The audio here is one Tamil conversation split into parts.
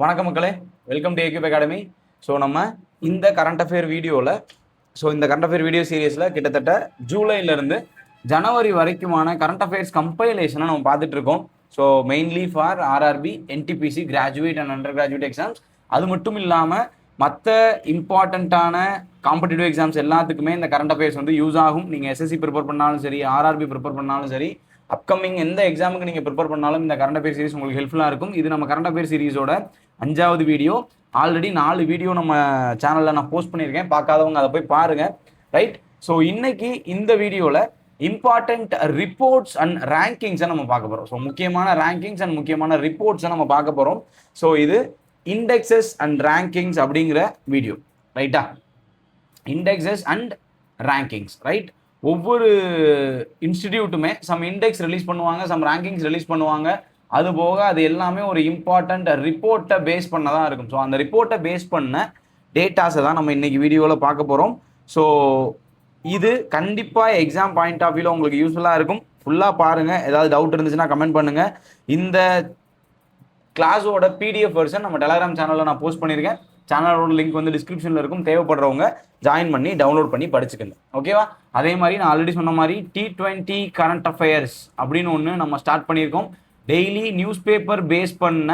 வணக்கம் மக்களே, வெல்கம் டு ஏக்யூப் அகாடமி. ஸோ நம்ம இந்த கரண்ட் அஃபேர் வீடியோவில் இந்த கரண்ட் அஃபேர் வீடியோ சீரியஸில் கிட்டத்தட்ட ஜூலைலேருந்து ஜனவரி வரைக்குமான கரண்ட் அஃபேர்ஸ் கம்பைலேஷனை நம்ம பார்த்துட்டு இருக்கோம். So mainly for RRB, NTPC, graduate and under graduate exams. அது மட்டும் இல்லாமல் மற்ற இம்பார்ட்டண்ட்டான காம்படிட்டிவ் எக்ஸாம்ஸ் எல்லாத்துக்குமே இந்த கரண்ட் அஃபேர்ஸ் வந்து யூஸ் ஆகும். நீங்கள் எஸ்எஸ்சி ப்ரிப்பேர் பண்ணாலும் சரி, ஆர்ஆர்பி ப்ரிப்பேர் பண்ணாலும் சரி, அப்கமிங் எந்த எக்ஸாமுக்கு நீங்கள் ப்ரிப்பேர் பண்ணாலும் இந்த கரண்ட் அஃபேர் சீரிஸ் உங்களுக்கு ஹெல்ப்ஃபுல்லாக இருக்கும். இது நம்ம கரண்ட் அஃபேர் சீரிஸோட 5வது வீடியோ. ஆல்ரெடி 4 வீடியோ நம்ம சேனலில் நான் போஸ்ட் பண்ணியிருக்கேன், பார்க்காதவங்க அதை போய் பாருங்கள். ரைட். ஸோ இன்னைக்கு இந்த வீடியோவில் இம்பார்ட்டன்ட் ரிப்போர்ட்ஸ் அண்ட் ரேங்கிங்ஸை நம்ம பார்க்க போகிறோம். ஸோ முக்கியமான ரேங்கிங்ஸ் அண்ட் முக்கியமான ரிப்போர்ட்ஸை நம்ம பார்க்க போகிறோம். ஸோ இது இண்டெக்ஸஸ் அண்ட் ரேங்கிங்ஸ் அப்படிங்கிற வீடியோ. ரைட்டா? Indexes and rankings. ரைட். ஒவ்வொரு இன்ஸ்டிடியூட்டுமே சம் இண்டெக்ஸ் ரிலீஸ் பண்ணுவாங்க, சம் ரேங்கிங்ஸ் ரிலீஸ் பண்ணுவாங்க. அது போக அது எல்லாமே ஒரு இம்பார்ட்டண்ட் ரிப்போர்ட்டை பேஸ் பண்ண தான் இருக்கும். ஸோ அந்த ரிப்போர்ட்டை பேஸ் பண்ண டேட்டாஸை தான் நம்ம இன்னைக்கு வீடியோவில் பார்க்க போகிறோம். ஸோ இது கண்டிப்பாக எக்ஸாம் பாயிண்ட் ஆஃப் வியூவில் உங்களுக்கு யூஸ்ஃபுல்லாக இருக்கும். ஃபுல்லாக பாருங்கள். ஏதாவது டவுட் இருந்துச்சுன்னா கமெண்ட் பண்ணுங்கள். இந்த கிளாஸோட பிடிஎஃப் வெர்ஷன் நம்ம டெலகிராம் சேனலில் நான் போஸ்ட் பண்ணியிருக்கேன். சேனலோட லிங்க் வந்து டிஸ்கிரிப்ஷனில் இருக்கும். தேவைப்படுறவங்க ஜாயின் பண்ணி டவுன்லோட் பண்ணி படிச்சுக்கங்க. ஓகேவா? அதே மாதிரி நான் ஆல்ரெடி சொன்ன மாதிரி T20 கரண்ட் அஃபேர்ஸ் அப்படின்னு ஒன்று நம்ம ஸ்டார்ட் பண்ணியிருக்கோம். டெய்லி நியூஸ் பேப்பர் பேஸ் பண்ண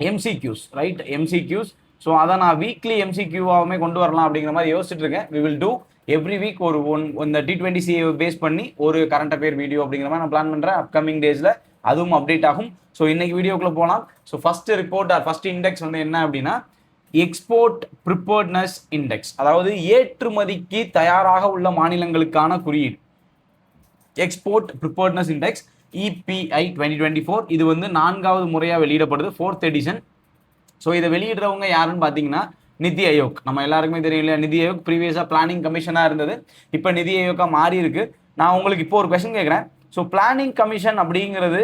எம்சிக்யூஸ். Right, MCQs. ஸோ அதை நான் வீக்லி எம்சிக்யூவாகவுமே கொண்டு வரலாம் அப்படிங்கிற மாதிரி யோசிச்சுட்டு இருக்கேன். We will do every week ஒரு இந்த T20 CA பேஸ் பண்ணி ஒரு கரண்ட் அஃபேர் வீடியோ அப்படிங்கிற மாதிரி நான் பிளான் பண்ணுறேன். அப்கமிங் டேஸில் அதுவும் அப்டேட் ஆகும். ஸோ இன்னைக்கு வீடியோக்குள்ளே போகலாம். So first report first index வந்து என்ன அப்படின்னா எக்ஸ்போர்ட் ப்ரிப்பேர்ட்னஸ் இண்டெக்ஸ், அதாவது ஏற்றுமதிக்கு தயாராக உள்ள மாநிலங்களுக்கான குறியீடு. Export preparedness index EPI 2024. இது வந்து 4வது முறையாக வெளியிடப்படுது, 4th எடிஷன். ஸோ இதை வெளியிடுறவங்க யாருன்னு பார்த்தீங்கன்னா நிதி ஆயோக். நம்ம எல்லாருக்குமே தெரியும் இல்லையா? நிதி ஆயோக் ப்ரீவியஸாக பிளானிங் கமிஷனாக இருந்தது, இப்போ நிதி ஆயோக்காக மாறி இருக்கு. நான் உங்களுக்கு இப்போ ஒரு கொஸ்டின் கேட்குறேன். ஸோ பிளானிங் கமிஷன் அப்படிங்கிறது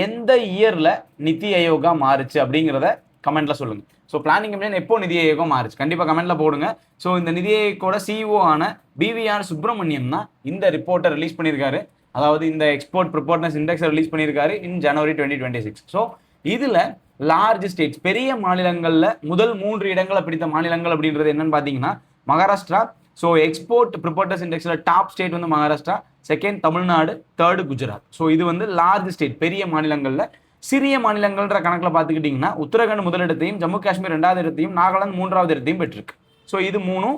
எந்த இயரில் நிதி ஆயோகா மாறுச்சு அப்படிங்கிறத கமெண்ட்ல சொல்லுங்க. ஸோ பிளானிங் கமிஷன் எப்போ நிதி ஆயோகா மாறுச்சு கண்டிப்பாக கமெண்ட்ல போடுங்க. ஸோ இந்த நிதி ஆயோக்கோட CEO ஆன BVR சுப்ரமணியம் தான் இந்த ரிப்போர்ட்டை ரிலீஸ் பண்ணியிருக்காரு. அதாவது இந்த எக்ஸ்போர்ட் ப்ரிப்பேர்ட்னஸ் இண்டெக்ஸை ரிலீஸ் பண்ணியிருக்காரு இன் ஜனவரி 2026. ஸோ இதில் லார்ஜ் ஸ்டேட்ஸ், பெரிய மாநிலங்களில் முதல் 3 இடங்களை பிடித்த மாநிலங்கள் அப்படின்றது என்னன்னு பார்த்தீங்கன்னா மகாராஷ்டிரா. ஸோ எக்ஸ்போர்ட் ப்ரிப்பேர்ட்னஸ் இண்டெக்ஸில் டாப் ஸ்டேட் வந்து Maharashtra, second Tamil Nadu, third Gujarat. So இது வந்து லார்ஜ் ஸ்டேட், பெரிய மாநிலங்களில். சிறிய மாநிலங்கள்ன்ற கணக்கில் பார்த்துக்கிட்டிங்கன்னா உத்தரகாண்ட் முதலிடத்தையும், ஜம்மு காஷ்மீர் 2வது இடத்தையும், நாகாலாந்து 3வது இடத்தையும் பெற்றிருக்கு. ஸோ இது 3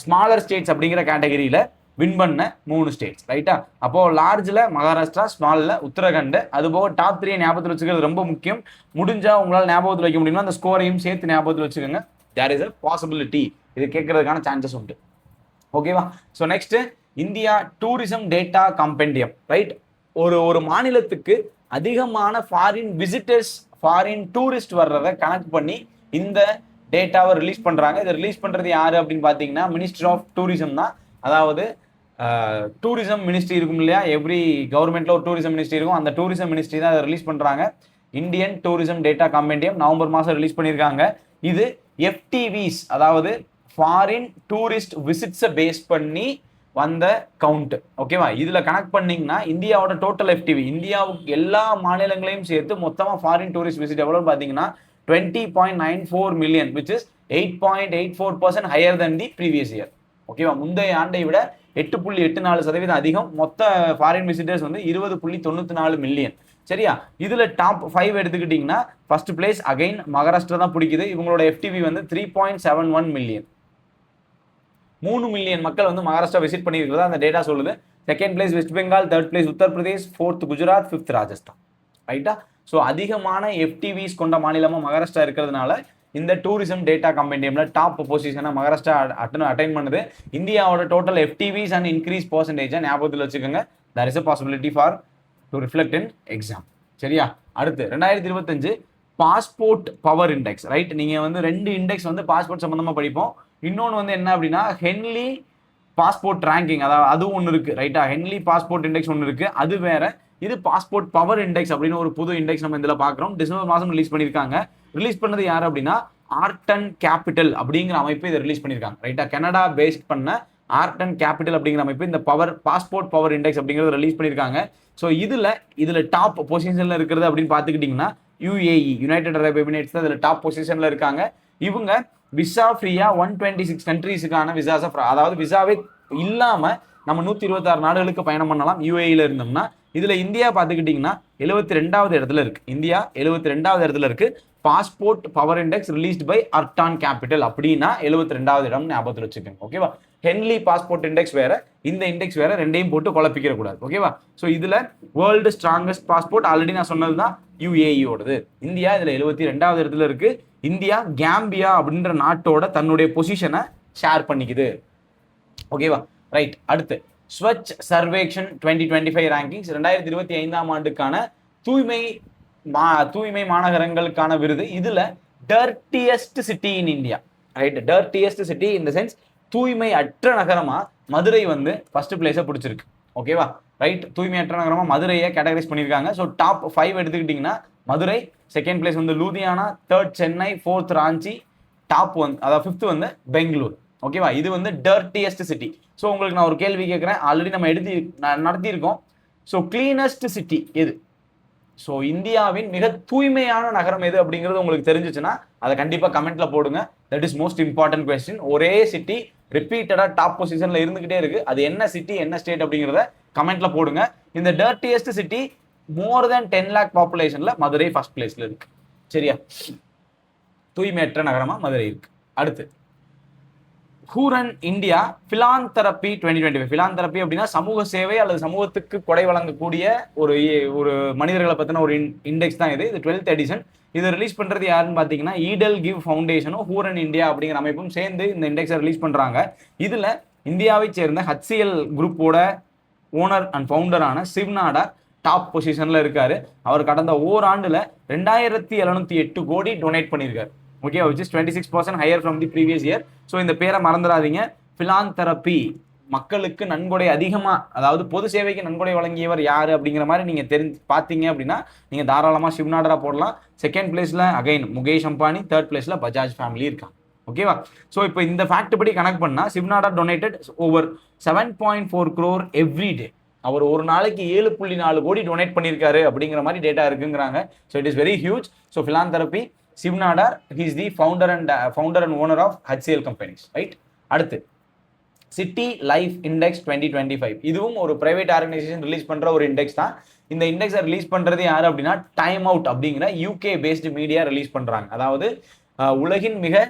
ஸ்மாலர் ஸ்டேட்ஸ் அப்படிங்கிற கேட்டகரியில் வின் பண்ண 3 ஸ்டேட்ஸ். ரைட்டா? அப்போது லார்ஜில் மகாராஷ்டிரா, ஸ்மாலில் உத்தரகாண்ட். அதுபோக டாப் 3 ஞாபகத்தில் வச்சுக்கிறது ரொம்ப முக்கியம். முடிஞ்சால் உங்களால் ஞாபகத்தில் வைக்க முடியும்னா அந்த ஸ்கோரையும் சேர்த்து ஞாபகத்தில் வச்சுக்கோங்க. தேர் இஸ் அ பாசிபிலிட்டி, இது கேட்கறதுக்கான சான்சஸ் உண்டு. ஓகேவா? So next India tourism data compendium. Right. ஒரு மாநிலத்துக்கு அதிகமான ஃபாரின் விசிட்டர்ஸ், ஃபாரின் டூரிஸ்ட் வர்றதை கனெக்ட் பண்ணி இந்த டேட்டாவை ரிலீஸ் பண்ணுறாங்க. இதை ரிலீஸ் பண்ணுறது யார் அப்படின்னு பார்த்தீங்கன்னா மினிஸ்ட்ரி ஆஃப் டூரிசம் தான். அதாவது டூரிசம் மினிஸ்ட்ரி இருக்கும் இல்லையா? எவ்ரி கவர்மெண்ட்ல ஒரு டூரிசம் மினிஸ்ட்ரி இருக்கும். அந்த டூரிசம் மினிஸ்ட்ரி தான் அதை ரிலீஸ் பண்ணுறாங்க. இந்தியன் டூரிசம் டேட்டா கம்பெண்டியம் நவம்பர் மாதம் ரிலீஸ் பண்ணியிருக்காங்க. இது FTVs, அதாவது ஃபாரின் டூரிஸ்ட் விசிட்ஸை பேஸ் பண்ணி வந்த கவுண்ட். ஓகேவா? இதில் கனெக்ட் பண்ணிங்கன்னா இந்தியாவோட டோட்டல் FTV, இந்தியாவுக்கு எல்லா மாநிலங்களையும் சேர்த்து மொத்தமாக ஃபாரின் டூரிஸ்ட் விசிட் எவ்வளோன்னு பார்த்தீங்கன்னா 20.94 million, which is 8.84% higher than the previous year. ஓகேவா? முந்தைய ஆண்டை விட 8.84% அதிகம். மொத்த ஃபாரின் விசிட்டர்ஸ் வந்து 20.94 மில்லியன். சரியா? இதுல டாப் 5 எடுத்துக்கிட்டீங்கன்னா ஃபர்ஸ்ட் பிளேஸ் அகைன் மகாராஷ்டிரா தான் பிடிக்குது. இவங்களோட FTV வந்து 3.71 மில்லியன். 3 மில்லியன் மக்கள் வந்து மகாராஷ்டிரா விசிட் பண்ணியிருக்கிறதா அந்த டேட்டா சொல்லுது. Second place west Bengal, third place Uttar Pradesh, 4th Gujarat, 5th Rajasthan. ரைட்டா? ஸோ அதிகமான FTVs கொண்ட மாநிலமாக மகாராஷ்டிரா இருக்கிறதுனால இந்த டூரிசம் டேட்டா கம்பெண்டியம்ல டாப் பொசிஷனை மகாராஷ்டிரா அட்டைன் பண்ணுது. இந்தியாவோட டோட்டல் FTVs அண்ட் இன்க்ரீஸ் பர்சன்டேஜை ஞாபகத்தில் வச்சுக்கோங்க. There is a possibility for to reflect in exam. சரியா? அடுத்து 2025 பாஸ்போர்ட் பவர் இண்டெக்ஸ். ரைட். நீங்கள் வந்து 2 இண்டெக்ஸ் வந்து பாஸ்போர்ட் சம்மந்தமாக படிப்போம். இன்னொன்று வந்து என்ன அப்படின்னா ஹென்லி பாஸ்போர்ட் ரேங்கிங், அதாவது அதுவும் ஒன்று இருக்குது. ரைட்டா? ஹென்லி பாஸ்போர்ட் இண்டெக்ஸ் ஒன்று இருக்குது, அது வேற. இது பாஸ்போர்ட் பவர் இண்டெக்ஸ் அப்படின்னு ஒரு புது இண்டெக்ஸ் நம்ம இதில் பார்க்குறோம். டிசம்பர் மாதம் ரிலீஸ் பண்ணியிருக்காங்க. ரிலீஸ் பண்ணது யார் அப்படின்னா ஆர்டன் கேபிட்டல் அப்படிங்கிற அமைப்பு இதை ரிலீஸ் பண்ணியிருக்காங்க. ரைட்டா? கனடா பேஸ்ட் பண்ண ஆர்டன் கேபிட்டல் அப்படிங்கிற அமைப்பு இந்த பாஸ்போர்ட் பவர் இண்டெக்ஸ் அப்படிங்கிறத ரிலீஸ் பண்ணியிருக்காங்க. ஸோ இதில் டாப் பொசிஷனில் இருக்கிறது அப்படின்னு பார்த்துக்கிட்டிங்கன்னா UAE, யுனைடெட் அரப் எமிரேட்ஸ் தான் இதில் டாப் பொசிஷனில் இருக்காங்க. இவங்க விசா ஃப்ரீயா 126 கண்ட்ரீஸுக்கான விசாஸை, அதாவது விசாவே இல்லாமல் நம்ம 126 நாடுகளுக்கு பயணம் பண்ணலாம் UAEல இருந்தோம்னா. இதுல இந்தியா பார்த்துக்கிட்டிங்கன்னா 72வது இடத்துல இருக்கு. இந்தியா 72வது இடத்துல இருக்கு. Passport power index released by Arton capital அப்படின்னா 72வது இடம் ஞாபகத்தில் வச்சுக்கோங்க. ஓகேவா? ஹென்லி பாஸ்போர்ட் இண்டெக்ஸ் வேற, இந்த இண்டெக்ஸ் வேற, ரெண்டையும் போட்டு குழப்பிக்கிற கூடாது. ஓகேவா? ஸோ இதுல வேர்ல்டு ஸ்ட்ராங்கஸ்ட் பாஸ்போர்ட் ஆல்ரெடி நான் சொன்னது தான் UAE ஓடது. இந்தியா இதுல 72வது இடத்துல இருக்கு. இந்தியா கேம்பியா அப்படின்ற நாட்டோட தன்னுடைய பொசிஷனை ஷேர் பண்ணிக்குது. ஓகேவா? ரைட். அடுத்து ஸ்வச் சர்வேக்ஷன் 2025 ரேங்கிங்ஸ் 2025ஆம் ஆண்டுக்கான தூய்மை மாநகரங்களுக்கான விருது. இதுல dirtiest city in India. Right, dirtiest city in the sense தூய்மை அற்ற நகரமா மதுரை வந்து ஃபர்ஸ்ட் பிளேஸை பிடிச்சிருக்கு. ஓகேவா? ரைட், தூய்மை அற்ற நகரமா மதுரையை கேட்டகரைஸ் பண்ணியிருக்காங்க. ஸோ டாப் 5 எடுத்துக்கிட்டிங்கன்னா மதுரை, செகண்ட் பிளேஸ் வந்து Ludhiana, third Chennai, fourth Ranchi, top அதாவது 5th வந்து பெங்களூர். ஓகேவா? இது வந்து டர்ட்டியஸ்ட் சிட்டி. ஸோ உங்களுக்கு நான் ஒரு கேள்வி கேட்குறேன், ஆல்ரெடி நம்ம நடத்தியிருக்கோம். ஸோ கிளீனஸ்ட் சிட்டி எது? ஸோ இந்தியாவின் மிக தூய்மையான நகரம் எது அப்படிங்கிறது உங்களுக்கு தெரிஞ்சிச்சுன்னா அதை கண்டிப்பாக கமெண்ட்ல போடுங்க. That is most important question. ஒரே சிட்டி ரிப்பீட்டடாக டாப் பொசிஷன்ல இருந்துகிட்டே இருக்கு. அது என்ன சிட்டி, என்ன ஸ்டேட் அப்படிங்கிறத கமெண்ட்ல போடுங்க. இந்த டர்ட்டியஸ்ட் சிட்டி மோர் தென் 10 lakh பாப்புலேஷன்ல மதுரை ஃபர்ஸ்ட் பிளேஸ்ல இருக்கு. சரியா? தூய்மையற்ற நகரமா மதுரை இருக்கு. அடுத்து ஹூரன் இந்தியா பிலாந்தெரப்பி 2025. பிலாந்தெரப்பி அப்படின்னா சமூக சேவை அல்லது சமூகத்துக்கு கொடை வழங்கக்கூடிய ஒரு மனிதர்களை பத்தின ஒரு இண்டெக்ஸ் தான் இது. 12th edition. இதை ரிலீஸ் பண்றது யாருன்னு பாத்தீங்கன்னா ஈடல் கிவ் ஃபவுண்டேஷனும் ஹூரன் இந்தியா அப்படிங்கிற அமைப்பும் சேர்ந்து இந்த இண்டெக்ஸை ரிலீஸ் பண்றாங்க. இதுல இந்தியாவை சேர்ந்த HCL குரூப்போட ஓனர் அண்ட் ஃபவுண்டரான சிவ்நாடா டாப் பொசிஷன்ல இருக்காரு. அவர் கடந்த ஓராண்டுல 2708 கோடி டொனேட் பண்ணியிருக்காரு. Okay, which is 26% higher from the previous year. So இந்த பேரை மறந்துடாதீங்க. பிலாந்தெரப்பி, மக்களுக்கு நன்கொடை அதிகமாக, அதாவது பொது சேவைக்கு நன்கொடை வழங்கியவர் யார் அப்படிங்கிற மாதிரி நீங்கள் பார்த்தீங்க அப்படின்னா நீங்கள் தாராளமாக சிவ்நாடரா போடலாம். செகண்ட் பிளேஸில் அகைன் முகேஷ் அம்பானி, தேர்ட் பிளேஸில் பஜாஜ் ஃபேமிலி இருக்காங்க. ஓகேவா? ஸோ இப்போ இந்த ஃபேக்ட் படி கனெக்ட் பண்ணால் Shiv Nadar donated over 7.4 crore every day. அவர் ஒரு நாளைக்கு 7.4 கோடி டொனேட் பண்ணியிருக்காரு அப்படிங்கிற மாதிரி டேட்டா இருக்குங்கிறாங்க. So it is very huge. So philanthropy, Shiv Nadar, he is the founder and owner of HCL companies, right? அடுத்து சிட்டி லைஃப் இண்டெக்ஸ் 2025. இதுவும் ஒரு பிரைவேட் ஆர்கனைசேஷன் ரிலீஸ் பண்ற ஒரு இண்டெக்ஸ் தான். இந்த இண்டெக்ஸை ரிலீஸ் பண்றது யாரு அப்படின்னா டைம் அவுட் அப்படிங்கிற UK பேஸ்டு மீடியா ரிலீஸ் பண்றாங்க. அதாவது உலகின் மிக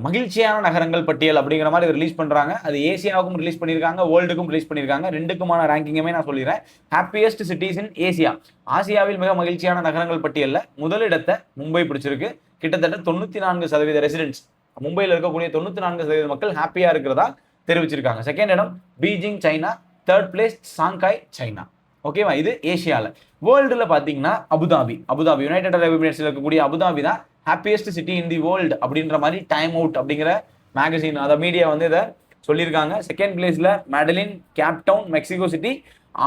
மகிழ்ச்சியான நகரங்கள் பட்டியல் அப்படிங்கிற மாதிரி ரிலீஸ் பண்றாங்க. அது ஏசியாவுக்கும் ரிலீஸ் பண்ணியிருக்காங்க, வேர்ல்டுக்கும் ரிலீஸ் பண்ணியிருக்காங்க. ரெண்டுக்குமான ரேங்கிங்குமே நான் சொல்லிடுறேன். ஹாப்பியஸ்ட் சிட்டிஸ் இன் ஏசியா, ஆசியாவில் மிக மகிழ்ச்சியான நகரங்கள் பட்டியலில் முதலிடத்தை மும்பை பிடிச்சிருக்கு. கிட்டத்தட்ட 94% ரெசிடென்ட்ஸ், மும்பையில் இருக்கக்கூடிய 94% மக்கள் ஹாப்பியா இருக்கிறதா தெரிவிச்சிருக்காங்க. செகண்ட் இடம் Beijing China, third place Shanghai China. ஓகேவா? இது ஏசியாவில். வேர்ல்டுல பார்த்தீங்கன்னா அபுதாபி யுனைடெட் அரப் எமிரேட்ஸ்ல இருக்கக்கூடிய அபுதாபி தான் happiest city in the world அப்படின்ற மாதிரி டைம் அவுட் அப்படிங்கிற மேகசின், அதாவது மீடியா வந்து இதை சொல்லியிருக்காங்க. செகண்ட் பிளேஸ்ல Medellin, Cape Town, Mexico City.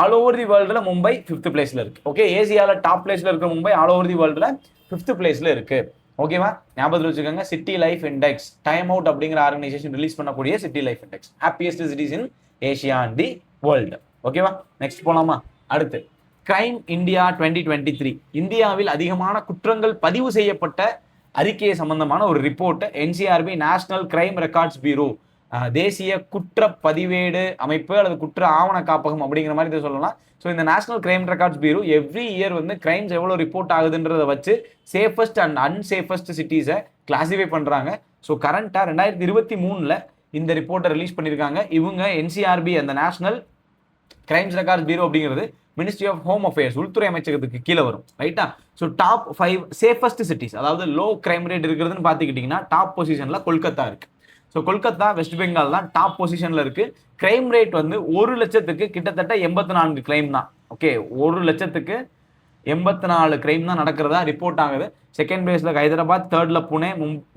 All over the வேர்ல்டுல மும்பை 5th பிளேஸ்ல இருக்கு. ஓகே, ஏசியாவில் டாப் பிளேஸ்ல இருக்க மும்பை ஆல் ஓவர் தி வேர்ல்டுல 5th பிளேஸ்ல இருக்கு. ஓகேவா? ஞாபகத்தில் வச்சுக்கோங்க. City life index, Time Out அப்படிங்கிற ஆர்கனைசேஷன் ரிலீஸ் பண்ணக்கூடிய city life index, happiest cities in Asia and the world. ஓகேவா? நெக்ஸ்ட் போலாமா? அடுத்து கிரைம் இந்தியா 2023. இந்தியாவில் அதிகமான குற்றங்கள் பதிவு செய்யப்பட்ட அறிக்கையை சம்பந்தமான ஒரு report NCRB national crime records bureau, தேசிய குற்ற பதிவேடு அமைப்பு அல்லது குற்ற ஆவண காப்பகம் அப்படிங்கிற மாதிரி இதை சொல்லலாம். ஸோ இந்த national crime records bureau every year வந்து கிரைம்ஸ் எவ்வளோ ரிப்போர்ட் ஆகுதுன்றதை வச்சு சேஃபஸ்ட் அண்ட் அன்சேஃபஸ்ட் சிட்டிஸை கிளாசிஃபை பண்ணுறாங்க. ஸோ கரண்ட்டாக 2023 இந்த ரிப்போர்ட்டை ரிலீஸ் பண்ணியிருக்காங்க. இவங்க NCRB, அந்த நேஷனல் கிரைம்ஸ் ரெக்கார்ட்ஸ் பியூரோ அப்படிங்கிறது மினிஸ்ட்ரி ஆஃப் ஹோம் அஃபேர்ஸ், உள்துறை அமைச்சகத்துக்கு கீழே வரும். ரைட்டா? ஸோ டாப் 5 சேஃபஸ்ட் சிட்டிஸ், அதாவது லோ கிரைம் ரேட் இருக்கிறதுன்னு பார்த்துக்கிட்டிங்கன்னா டாப் பொசிஷனில் கொல்கத்தா இருக்கு. ஸோ கொல்கத்தா, வெஸ்ட் பெங்கால் தான் டாப் பொசிஷனில் இருக்கு. கிரைம் ரேட் வந்து 1 லட்சத்துக்கு கிட்டத்தட்ட 84 கிரைம் தான். ஓகே, 1 லட்சத்துக்கு 84 கிரைம் தான் நடக்கிறதா ரிப்போர்ட் ஆகுது. செகண்ட் பிளேஸில் ஹைதராபாத், தேர்ட்ல புனே,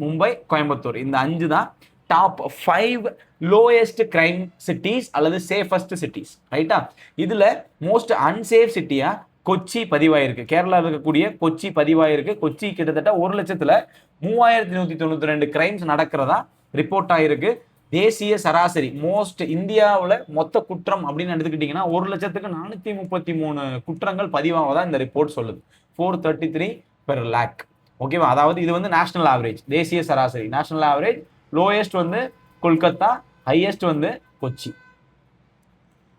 மும்பை, கோயம்புத்தூர். இந்த 5 தான் டாப் 5 லோயஸ்ட் கிரைம் சிட்டிஸ் அல்லது சேஃபஸ்ட் சிட்டிஸ். ரைட்டா? இதுல மோஸ்ட் அன்சேஃப் சிட்டியா கொச்சி பதிவாயிருக்கு. கேரளாவில் இருக்கக்கூடிய கொச்சி பதிவாயிருக்கு. கொச்சி கிட்டத்தட்ட 1,03,192 கிரைம்ஸ் நடக்கிறதா ரிப்போர்ட் ஆயிருக்கு. தேசிய சராசரி மோஸ்ட் இந்தியாவில் மொத்த குற்றம் அப்படின்னு எடுத்துக்கிட்டீங்கன்னா 1,04,33 குற்றங்கள் பதிவாவதா இந்த ரிப்போர்ட் சொல்லுது. 433 பெர் லேக். ஓகேவா, அதாவது இது வந்து நேஷனல் ஆவரேஜ், தேசிய சராசரி நேஷனல் ஆவரேஜ். லோயஸ்ட் வந்து கொல்கத்தா, ஹையஸ்ட் வந்து கொச்சி.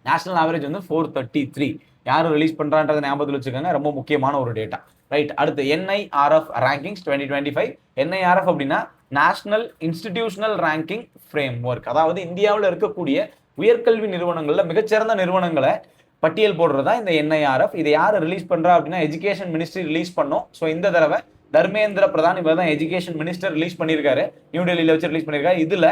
நேஷனல் ஆவரேஜ் வந்து 433. யார் ரிலீஸ் பண்றான்றதை ஞாபகத்தில் வச்சுக்கோங்க, ரொம்ப முக்கியமான ஒரு டேட்டா. ரைட், அடுத்து NIRF ரேங்கிங்ஸ் 2025. NIRF அப்படின்னா national institutional ranking frame work. அதாவது இந்தியாவில் இருக்கக்கூடிய உயர்கல்வி நிறுவனங்கள்ல மிகச்சிறந்த நிறுவனங்களை பட்டியல் போடுறதா இந்த NIRF. இதை யார் ரிலீஸ் பண்றா அப்படின்னா எஜுகேஷன் மினிஸ்ட்ரி ரிலீஸ் பண்ணோம். ஸோ இந்த தடவை தர்மேந்திர பிரதான் இவர் தான் எஜுகேஷன் மினிஸ்டர் ரிலீஸ் பண்ணியிருக்காரு, நியூ டெல்லியில வச்சு ரிலீஸ் பண்ணியிருக்காரு. இதுல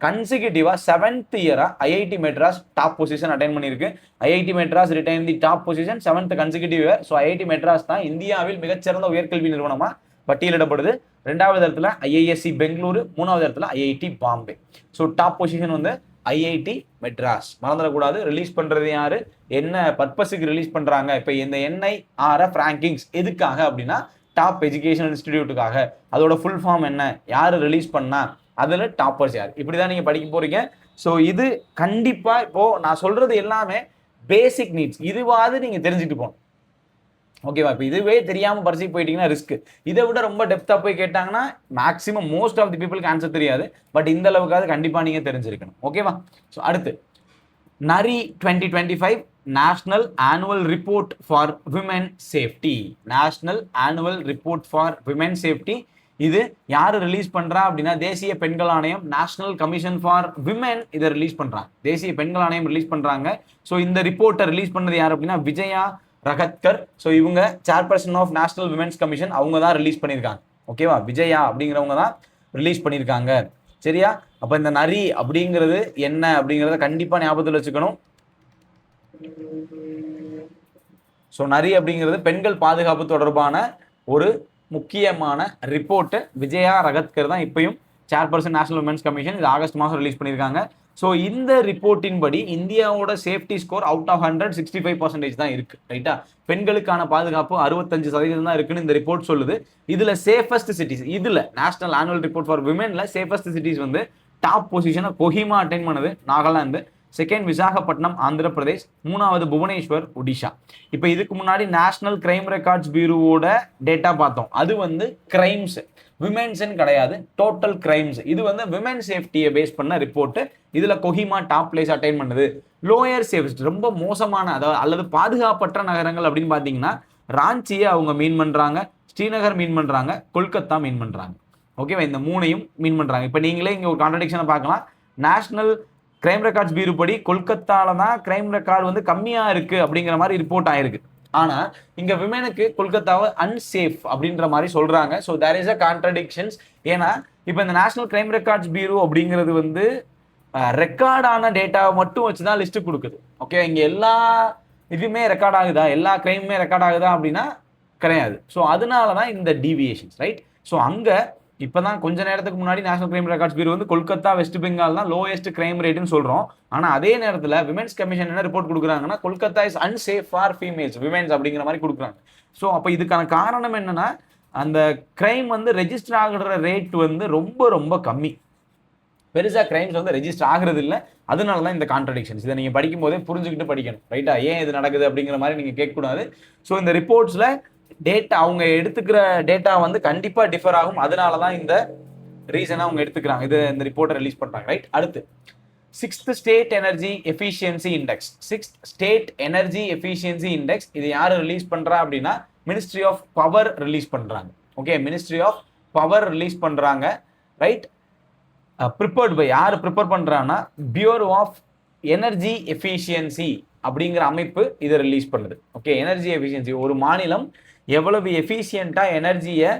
கன்சிக்யூட்டிவா 7th இயரா IIT Madras top position attain பண்ணியிருக்கு. IIT Madras retain the top position 7th consecutive year. So IIT Madras தான் இந்தியாவில் மிகச்சிறந்த உயர்கல்வி நிறுவனமா பட்டியலிடப்படுது. 2வது இடத்துல IISc பெங்களூரு, 3வது இடத்துல IIT Bombay. So top position வந்து ஐஐடி மெட்ராஸ். மறந்துடக்கூடாது. ரிலீஸ் பண்றது யாரு, என்ன பர்பஸுக்கு ரிலீஸ் பண்றாங்க? இப்போ இந்த NIRF ரேங்கிங்ஸ் எதுக்காக அப்படின்னா டாப் எஜுகேஷன் இன்ஸ்டிடியூட்டுக்காக. அதோட ஃபுல் ஃபார்ம் என்ன, யாரு ரிலீஸ் பண்ணா, அதுல டாப்பர்ஸ் யார், இப்படிதான் நீங்க படிக்க போறீங்க. ஸோ இது கண்டிப்பா இப்போ நான் சொல்றது எல்லாமே பேசிக் நீட்ஸ். இதுவாது நீங்க தெரிஞ்சுட்டு போகணும். ஓகேவா, இப்போ இதுவே தெரியாம பரிசைக்கு போயிட்டீங்கன்னா ரிஸ்க். இதை விட ரொம்ப டெப்தா போய் கேட்டாங்கன்னா மேக்ஸிமம் மோஸ்ட் ஆஃப் தி பீப்புளுக்கு ஆன்சர் தெரியாது. பட் இந்த அளவுக்காவது கண்டிப்பா நீங்க தெரிஞ்சிருக்கணும். ஓகேவா. ஸோ அடுத்து NARI 2025 national annual report for women safety. National annual report for women safety. இது யாரு ரிலீஸ் பண்றா அப்படின்னா தேசிய பெண்கள் ஆணையம், நேஷனல் கமிஷன் ஃபார் விமென் இதை ரிலீஸ் பண்றாங்க. தேசிய பெண்கள் ஆணையம் ரிலீஸ் பண்றாங்க. ஸோ இந்த ரிப்போர்ட்டை ரிலீஸ் பண்ணது யார் அப்படின்னா விஜயா ரகத்கர். ஸோ இவங்க chairperson of national women's commission, அவங்க தான் ரிலீஸ் பண்ணியிருக்காங்க. ஓகேவா, விஜயா அப்படிங்கிறவங்க தான் ரிலீஸ் பண்ணியிருக்காங்க. சரியா, அப்ப இந்த NARI அப்படிங்கிறது என்ன அப்படிங்கிறத கண்டிப்பா ஞாபகத்தில் வச்சுக்கணும். ஸோ NARI அப்படிங்கிறது பெண்கள் பாதுகாப்பு தொடர்பான ஒரு முக்கியமான ரிப்போர்ட். விஜயா ரகத்கர் தான் இப்பயும் சேர்பர்சன் நேஷனல் விமென்ஸ் கமிஷன். இது ஆகஸ்ட் மாதம் ரிலீஸ் பண்ணியிருக்காங்க. ஸோ இந்த ரிப்போர்ட்டின் படி இந்தியாவோட சேஃப்டி ஸ்கோர் அவுட் ஆஃப் 100 65% தான் இருக்கு. ரைட்டா, பெண்களுக்கான பாதுகாப்பு 65% தான் இருக்குன்னு இந்த ரிப்போர்ட் சொல்லுது. இதுல சேஃபஸ்ட் சிட்டிஸ், இதுல நேஷனல் ஆனுவல் ரிப்போர்ட் ஃபார் விமென்ல சேஃபஸ்ட் சிட்டிஸ் வந்து டாப் பொசிஷனை கொஹிமா அட்டைன் பண்ணுது, நாகாலாந்து. செகண்ட் விசாகப்பட்டினம், ஆந்திர பிரதேஷ். 3வது புவனேஸ்வர், ஒடிஷா. இப்போ இதுக்கு முன்னாடி நேஷனல் கிரைம் ரெக்கார்ட்ஸ் பியூரோவோட டேட்டா பார்த்தோம். அது வந்து கிரைம்ஸ், விமென்ஸ் கிடையாது, டோட்டல் கிரைம்ஸ். இது வந்து விமென் சேஃப்டியை பேஸ் பண்ண ரிப்போர்ட். இதுல கொஹிமா டாப் பிளேஸ் அட்டைன் பண்ணுது. லோயர் சேஃப்டி, ரொம்ப மோசமான அதாவது அல்லது பாதுகாப்பற்ற நகரங்கள் அப்படின்னு பாத்தீங்கன்னா ராஞ்சியை அவங்க மீன் பண்றாங்க, ஸ்ரீநகர் மீன் பண்றாங்க, கொல்கத்தா மீன் பண்றாங்க. ஓகேவா, இந்த 3ஐயும் மீன் பண்றாங்க. இப்போ நீங்களே இங்க ஒரு கான்ட்ரடிக்ஷனை பார்க்கலாம். நேஷனல் கிரைம் ரெக்கார்ட்ஸ் பியூரோ படி கொல்கத்தால தான் கிரைம் ரெக்கார்டு வந்து கம்மியா இருக்கு அப்படிங்கிற மாதிரி ரிப்போர்ட் ஆயிருக்கு. ஆனா இங்க விமெனுக்கு கொல்கத்தாவை அன்சேஃப் அப்படின்ற மாதிரி சொல்றாங்க. So there is a contradictions. ஏன்னா இப்போ இந்த நேஷனல் கிரைம் ரெக்கார்ட்ஸ் பியூரோ அப்படிங்கிறது வந்து ரெக்கார்டான டேட்டாவை மட்டும் வச்சுதான் லிஸ்ட் கொடுக்குது. ஓகே, இங்க எல்லா இதுவுமே ரெக்கார்ட் ஆகுதா, எல்லா கிரைமுமே ரெக்கார்ட் ஆகுதா அப்படின்னா கிடையாது. ஸோ அதனாலதான் இந்த டீவியேஷன்ஸ். ரைட், ஸோ அங்க இப்பதான் கொஞ்ச நேரத்துக்கு முன்னாடி நேஷனல் கிரைம் ரெக்கார்ட்ஸ் பியூரோ வந்து கொல்கத்தா, வெஸ்ட் பெங்கால் தான் லோயஸ்ட் கிரைம் ரேட்னு சொல்றோம். ஆனா அதே நேரத்தில் விமென்ஸ் கமிஷன் என்ன ரிப்போர்ட் கொடுக்குறாங்கன்னா Kolkata is unsafe for females, women's அப்படிங்கிற மாதிரி கொடுக்குறாங்க. ஸோ அப்போ இதுக்கான காரணம் என்னன்னா அந்த கிரைம் வந்து ரெஜிஸ்டர் ஆகுற ரேட் வந்து ரொம்ப ரொம்ப கம்மி. பெருசா கிரைம்ஸ் வந்து ரெஜிஸ்டர் ஆகுறது இல்லை. அதனால தான் இந்த கான்ட்ரடிக்ஷன்ஸ். இதை நீங்க படிக்கும் போதே புரிஞ்சுக்கிட்டு படிக்கணும். ரைட்டா, ஏன் இது நடக்குது அப்படிங்கிற மாதிரி நீங்க கேட்கக்கூடாது. ஸோ இந்த ரிப்போர்ட்ஸ்ல டேட்டா அவங்க எடுத்துக்கிற டேட்டா வந்து கண்டிப்பா டிஃபர் ஆகும். அதனால தான் இந்த ரீசனா அவங்க எடுத்துக்கிறாங்க, இது இந்த ரிப்போர்ட்டை ரிலீஸ் பண்றாங்க. ரைட், அடுத்து 6th state energy efficiency index. 6th state energy efficiency index இது யாரு ரிலீஸ் பண்றா அப்படின்னா மினிஸ்ட்ரி ஆஃப் பவர் ரிலீஸ் பண்றாங்க. Okay, ministry of power release பண்றாங்க. ரைட், ப்ரிப்பேர்ட் பை யார் ப்ரிப்பேர் பண்றாங்கன்னா பியூரோ ஆஃப் எனர்ஜி எஃபிஷியன்சி அப்படிங்கிற அமைப்பு இதை ரிலீஸ் பண்ணுது. ஓகே, எனர்ஜி எஃபிஷியன்சி, ஒரு மாநிலம் எவ்வளவு எஃபிஷியண்டா எனர்ஜியை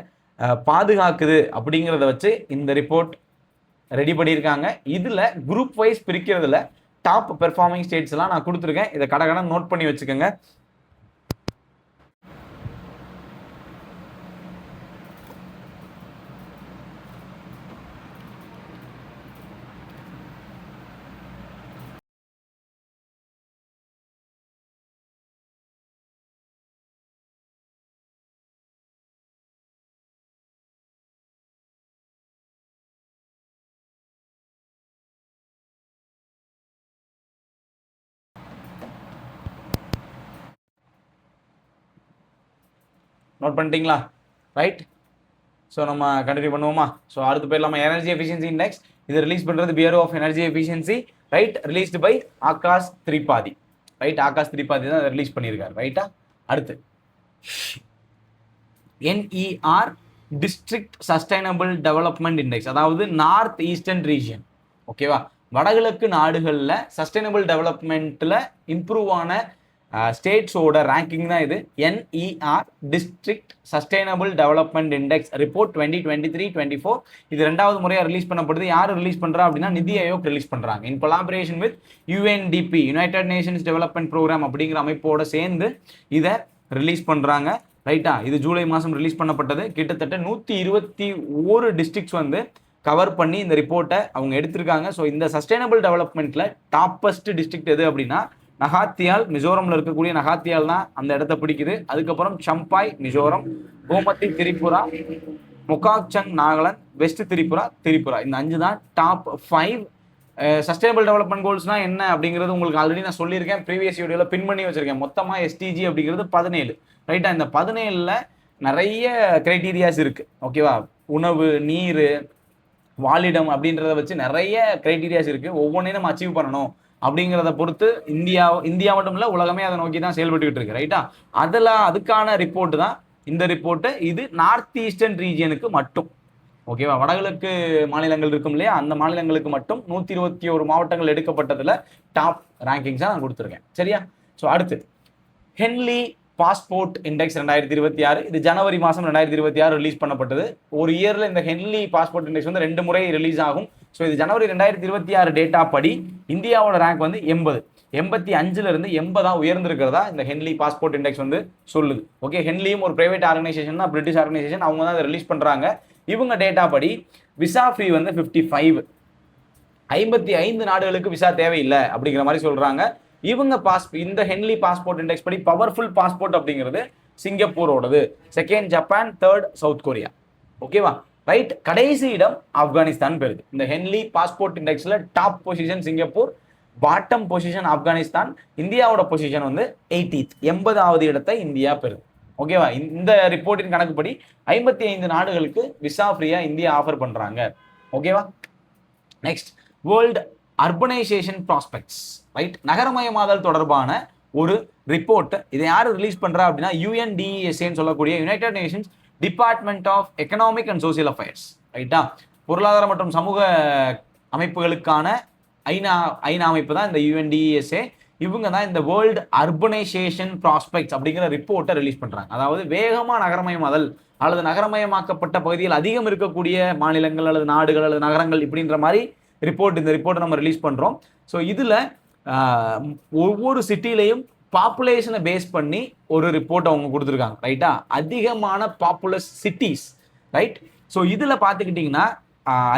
பாதுகாக்குது அப்படிங்கிறத வச்சு இந்த ரிப்போர்ட் ரெடி பண்ணியிருக்காங்க. இதுல குரூப் வைஸ் பிரிக்கிறதுல டாப் பெர்ஃபார்மிங் ஸ்டேட்ஸ் எல்லாம் நான் கொடுத்துருக்கேன். இதை கடகட நோட் பண்ணி வச்சுக்கோங்க. நோட் பண்ணிட்டீங்களா? ரைட். ஸோ நம்ம கண்டினியூ பண்ணுவோமா? ஸோ அடுத்து போயிடலாமா? எனர்ஜி எஃபிஷியன்சி இண்டெக்ஸ் இது ரிலீஸ் பண்ணுறது bureau of energy efficiency, right, released by Akash Tripathi, right. Akash Tripathi தான் ரிலீஸ் பண்ணியிருக்காரு, ரைட்டா. அடுத்து NER district sustainable development index, அதாவது நார்த் ஈஸ்டர்ன் ரீஜியன், ஓகேவா, வடகிழக்கு நாடுகளில் சஸ்டைனபிள் டெவலப்மெண்ட்டில் இம்ப்ரூவ் ஆன ஸ்டேட்ஸோட ரேங்கிங் தான் இது. NER district sustainable development index report 2023-24. இது 2வது முறையாக ரிலீஸ் பண்ணப்படுது. யார் ரிலீஸ் பண்ணுறா அப்படின்னா நிதி ஆயோக் ரிலீஸ் பண்ணுறாங்க in collaboration with UNDP, united nations development programme அப்படிங்கிற அமைப்போட சேர்ந்து இதை ரிலீஸ் பண்ணுறாங்க, ரைட்டா. இது ஜூலை மாதம் ரிலீஸ் பண்ணப்பட்டது. கிட்டத்தட்ட 121 டிஸ்ட்ரிக்ட்ஸ் வந்து கவர் பண்ணி இந்த ரிப்போர்ட்டை அவங்க எடுத்திருக்காங்க. ஸோ இந்த சஸ்டைனபிள் டெவலப்மெண்ட்டில் டாப்பஸ்ட் டிஸ்ட்ரிக்ட் எது அப்படின்னா நகாத்தியால், மிசோரமில் இருக்கக்கூடிய நகாத்தியால் தான் அந்த இடத்த பிடிக்குது. அதுக்கப்புறம் சம்பாய் மிசோரம், கோமதி திரிபுரா, மொகாக்சங் நாகாலாந்து, வெஸ்ட் திரிபுரா, இந்த 5 தான் டாப் 5 சஸ்டைனபிள் டெவலப்மெண்ட் கோல்ஸ்னா என்ன அப்படிங்கிறது உங்களுக்கு ஆல்ரெடி நான் சொல்லியிருக்கேன். ப்ரீவியஸ் வீடியோவில் பின் பண்ணி வச்சிருக்கேன். மொத்தமாக SDG அப்படிங்கிறது 17, ரைட்டா. இந்த 17ல் நிறைய கிரைட்டீரியாஸ் இருக்குது, ஓகேவா. உணவு, நீர், வாழிடம் அப்படின்றத வச்சு நிறைய கிரைட்டீரியாஸ் இருக்குது. ஒவ்வொன்றையும் நம்ம அச்சீவ் பண்ணணும் அப்படிங்கிறத பொறுத்து இந்தியா மட்டும் இல்லை, உலகமே அதை நோக்கி தான் செயல்பட்டுக்கிட்டு இருக்கு, ரைட்டா. அதுக்கான ரிப்போர்ட் தான் இந்த ரிப்போர்ட்டு. இது நார்த் ஈஸ்டர்ன் ரீஜியனுக்கு மட்டும், ஓகேவா. வடகிழக்கு மாநிலங்கள் இருக்கும் இல்லையா, அந்த மாநிலங்களுக்கு மட்டும் 121 மாவட்டங்கள் எடுக்கப்பட்டதில் டாப் ரேங்கிங்ஸாக நான் கொடுத்துருக்கேன், சரியா. ஸோ அடுத்து ஹென்லி பாஸ்போர்ட் இண்டெக்ஸ் 2026. இது ஜனவரி மாதம் 2026 ரிலீஸ் பண்ணப்பட்டது. ஒரு இயரில் இந்த ஹென்லி பாஸ்போர்ட் இண்டெக்ஸ் வந்து 2 முறை ரிலீஸ் ஆகும். ஸோ இது ஜனவரி 2026 டேட்டா படி இந்தியாவோட ரேங்க் வந்து 85 80 உயர்ந்திருக்கிறதா இந்த ஹென்லி பாஸ்போர்ட் இண்டெக்ஸ் வந்து சொல்லுது. ஓகே, ஹென்லியும் ஒரு பிரைவேட் ஆர்கனைசேஷன் தான், பிரிட்டிஷ் ஆர்கனைசேஷன், அவங்க தான் அதை ரிலீஸ் பண்ணுறாங்க. இவங்க டேட்டா படி விசா ஃப்ரீ வந்து 55 நாடுகளுக்கு விசா தேவையில்லை அப்படிங்கிற மாதிரி சொல்கிறாங்க. இவங்க இந்த ஹென்லி பாஸ்போர்ட் இண்டெக்ஸ் படி பவர்ஃபுல் பாஸ்போர்ட் அப்படிங்கிறது சிங்கப்பூரோடது, 2nd Japan, 3rd south Korea, ஓகேவா, ரைட். கடைசி இடம் ஆப்கானிஸ்தான் பெறுது. இந்த ஹென்லி பாஸ்போர்ட் இண்டெக்ஸில் top position Singapore, bottom position Afghanistan. இந்தியாவோட பொசிஷன் வந்து 80வது இடத்தை இந்தியா பெறுது, ஓகேவா. இந்த ரிப்போர்ட்டின் கணக்குப்படி 55 நாடுகளுக்கு விசா ஃப்ரீயா இந்தியா ஆஃபர் பண்றாங்க, ஓகேவா. Next, world urbanisation prospects, right. நகரமயமாதல் தொடர்பான ஒரு ரிப்போர்ட். இதை யார் ரிலீஸ் பண்றா அப்படின்னா UNDESAன்னு சொல்லக்கூடிய united nations department of economic and social affairs, ரைட்டா. பொருளாதார மற்றும் சமூக அமைப்புகளுக்கான ஐநா அமைப்பு தான் இந்த UNDESA. இவங்க தான் இந்த வேர்ல்டு அர்பனைசேஷன் ப்ராஸ்பெக்ட்ஸ் அப்படிங்கிற ரிப்போர்ட்டை ரிலீஸ் பண்றாங்க. அதாவது வேகமாக நகரமயமாதல் அல்லது நகரமயமாக்கப்பட்ட பகுதியில் அதிகம் இருக்கக்கூடிய மாநிலங்கள் அல்லது நாடுகள் அல்லது நகரங்கள் இப்படின்ற மாதிரி இந்த ரிப்போர்ட்டை நம்ம ரிலீஸ் பண்றோம். ஸோ இதுல ஒவ்வொரு சிட்டிலையும் பாப்புலேஷனை பேஸ் பண்ணி ஒரு ரிப்போர்ட் அவங்க கொடுத்துருக்காங்க, ரைட்டா. அதிகமான பாப்புலஸ் சிட்டிஸ், ரைட். ஸோ இதில் பார்த்துக்கிட்டிங்கன்னா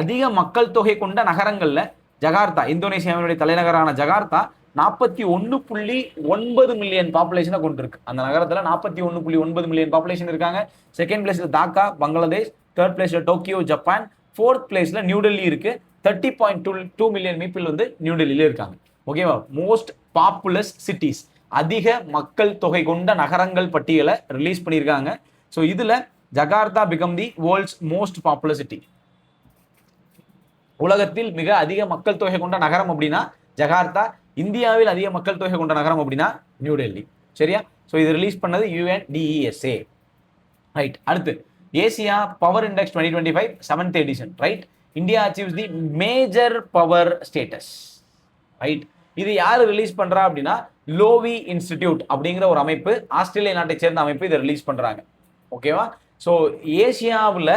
அதிக மக்கள் தொகை கொண்ட நகரங்களில் ஜகார்த்தா, இந்தோனேசியாவினுடைய தலைநகரான ஜகார்த்தா 41.9 மில்லியன் பாப்புலேஷனை கொண்டிருக்கு. அந்த நகரத்தில் 41.9 மில்லியன் பாப்புலேஷன் இருக்காங்க. 2nd பிளேஸில் தாக்கா, பங்களாதேஷ். 3rd பிளேஸில் டோக்கியோ, ஜப்பான். 4th பிளேஸில் நியூ டெல்லி இருக்கு. 30.2 மில்லியன் பீப்புள் வந்து நியூ டெல்லியில இருக்காங்க, ஓகேவா. மோஸ்ட் பாப்புலஸ் சிட்டிஸ், அதிக மக்கள் தொகை கொண்ட நகரங்கள் பட்டியலை ரிலீஸ் பண்ணியிருக்காங்க. ஸோ இதில் ஜகார்த்தா பிகம் தி வேர்ல்ட்ஸ் மோஸ்ட் பாப்புலர் சிட்டி. உலகத்தில் மிக அதிக மக்கள் தொகை கொண்ட நகரம் அப்படின்னா ஜகார்த்தா, இந்தியாவில் அதிக மக்கள் தொகை கொண்ட நகரம் அப்படின்னா நியூ டெல்லி, சரியா. ஸோ இது ரிலீஸ் பண்ணது UNDESA, ரைட். அடுத்து Asia power index 2025 7th edition, right. India achieves the major power status, right. இது யார் ரிலீஸ் பண்றா அப்படின்னா லோவி இன்ஸ்டிடியூட் அப்படிங்கிற ஒரு அமைப்பு, ஆஸ்திரேலியா நாட்டை சேர்ந்த அமைப்பு இதை ரிலீஸ் பண்றாங்க, ஓகேவா. ஸோ ஏசியாவில்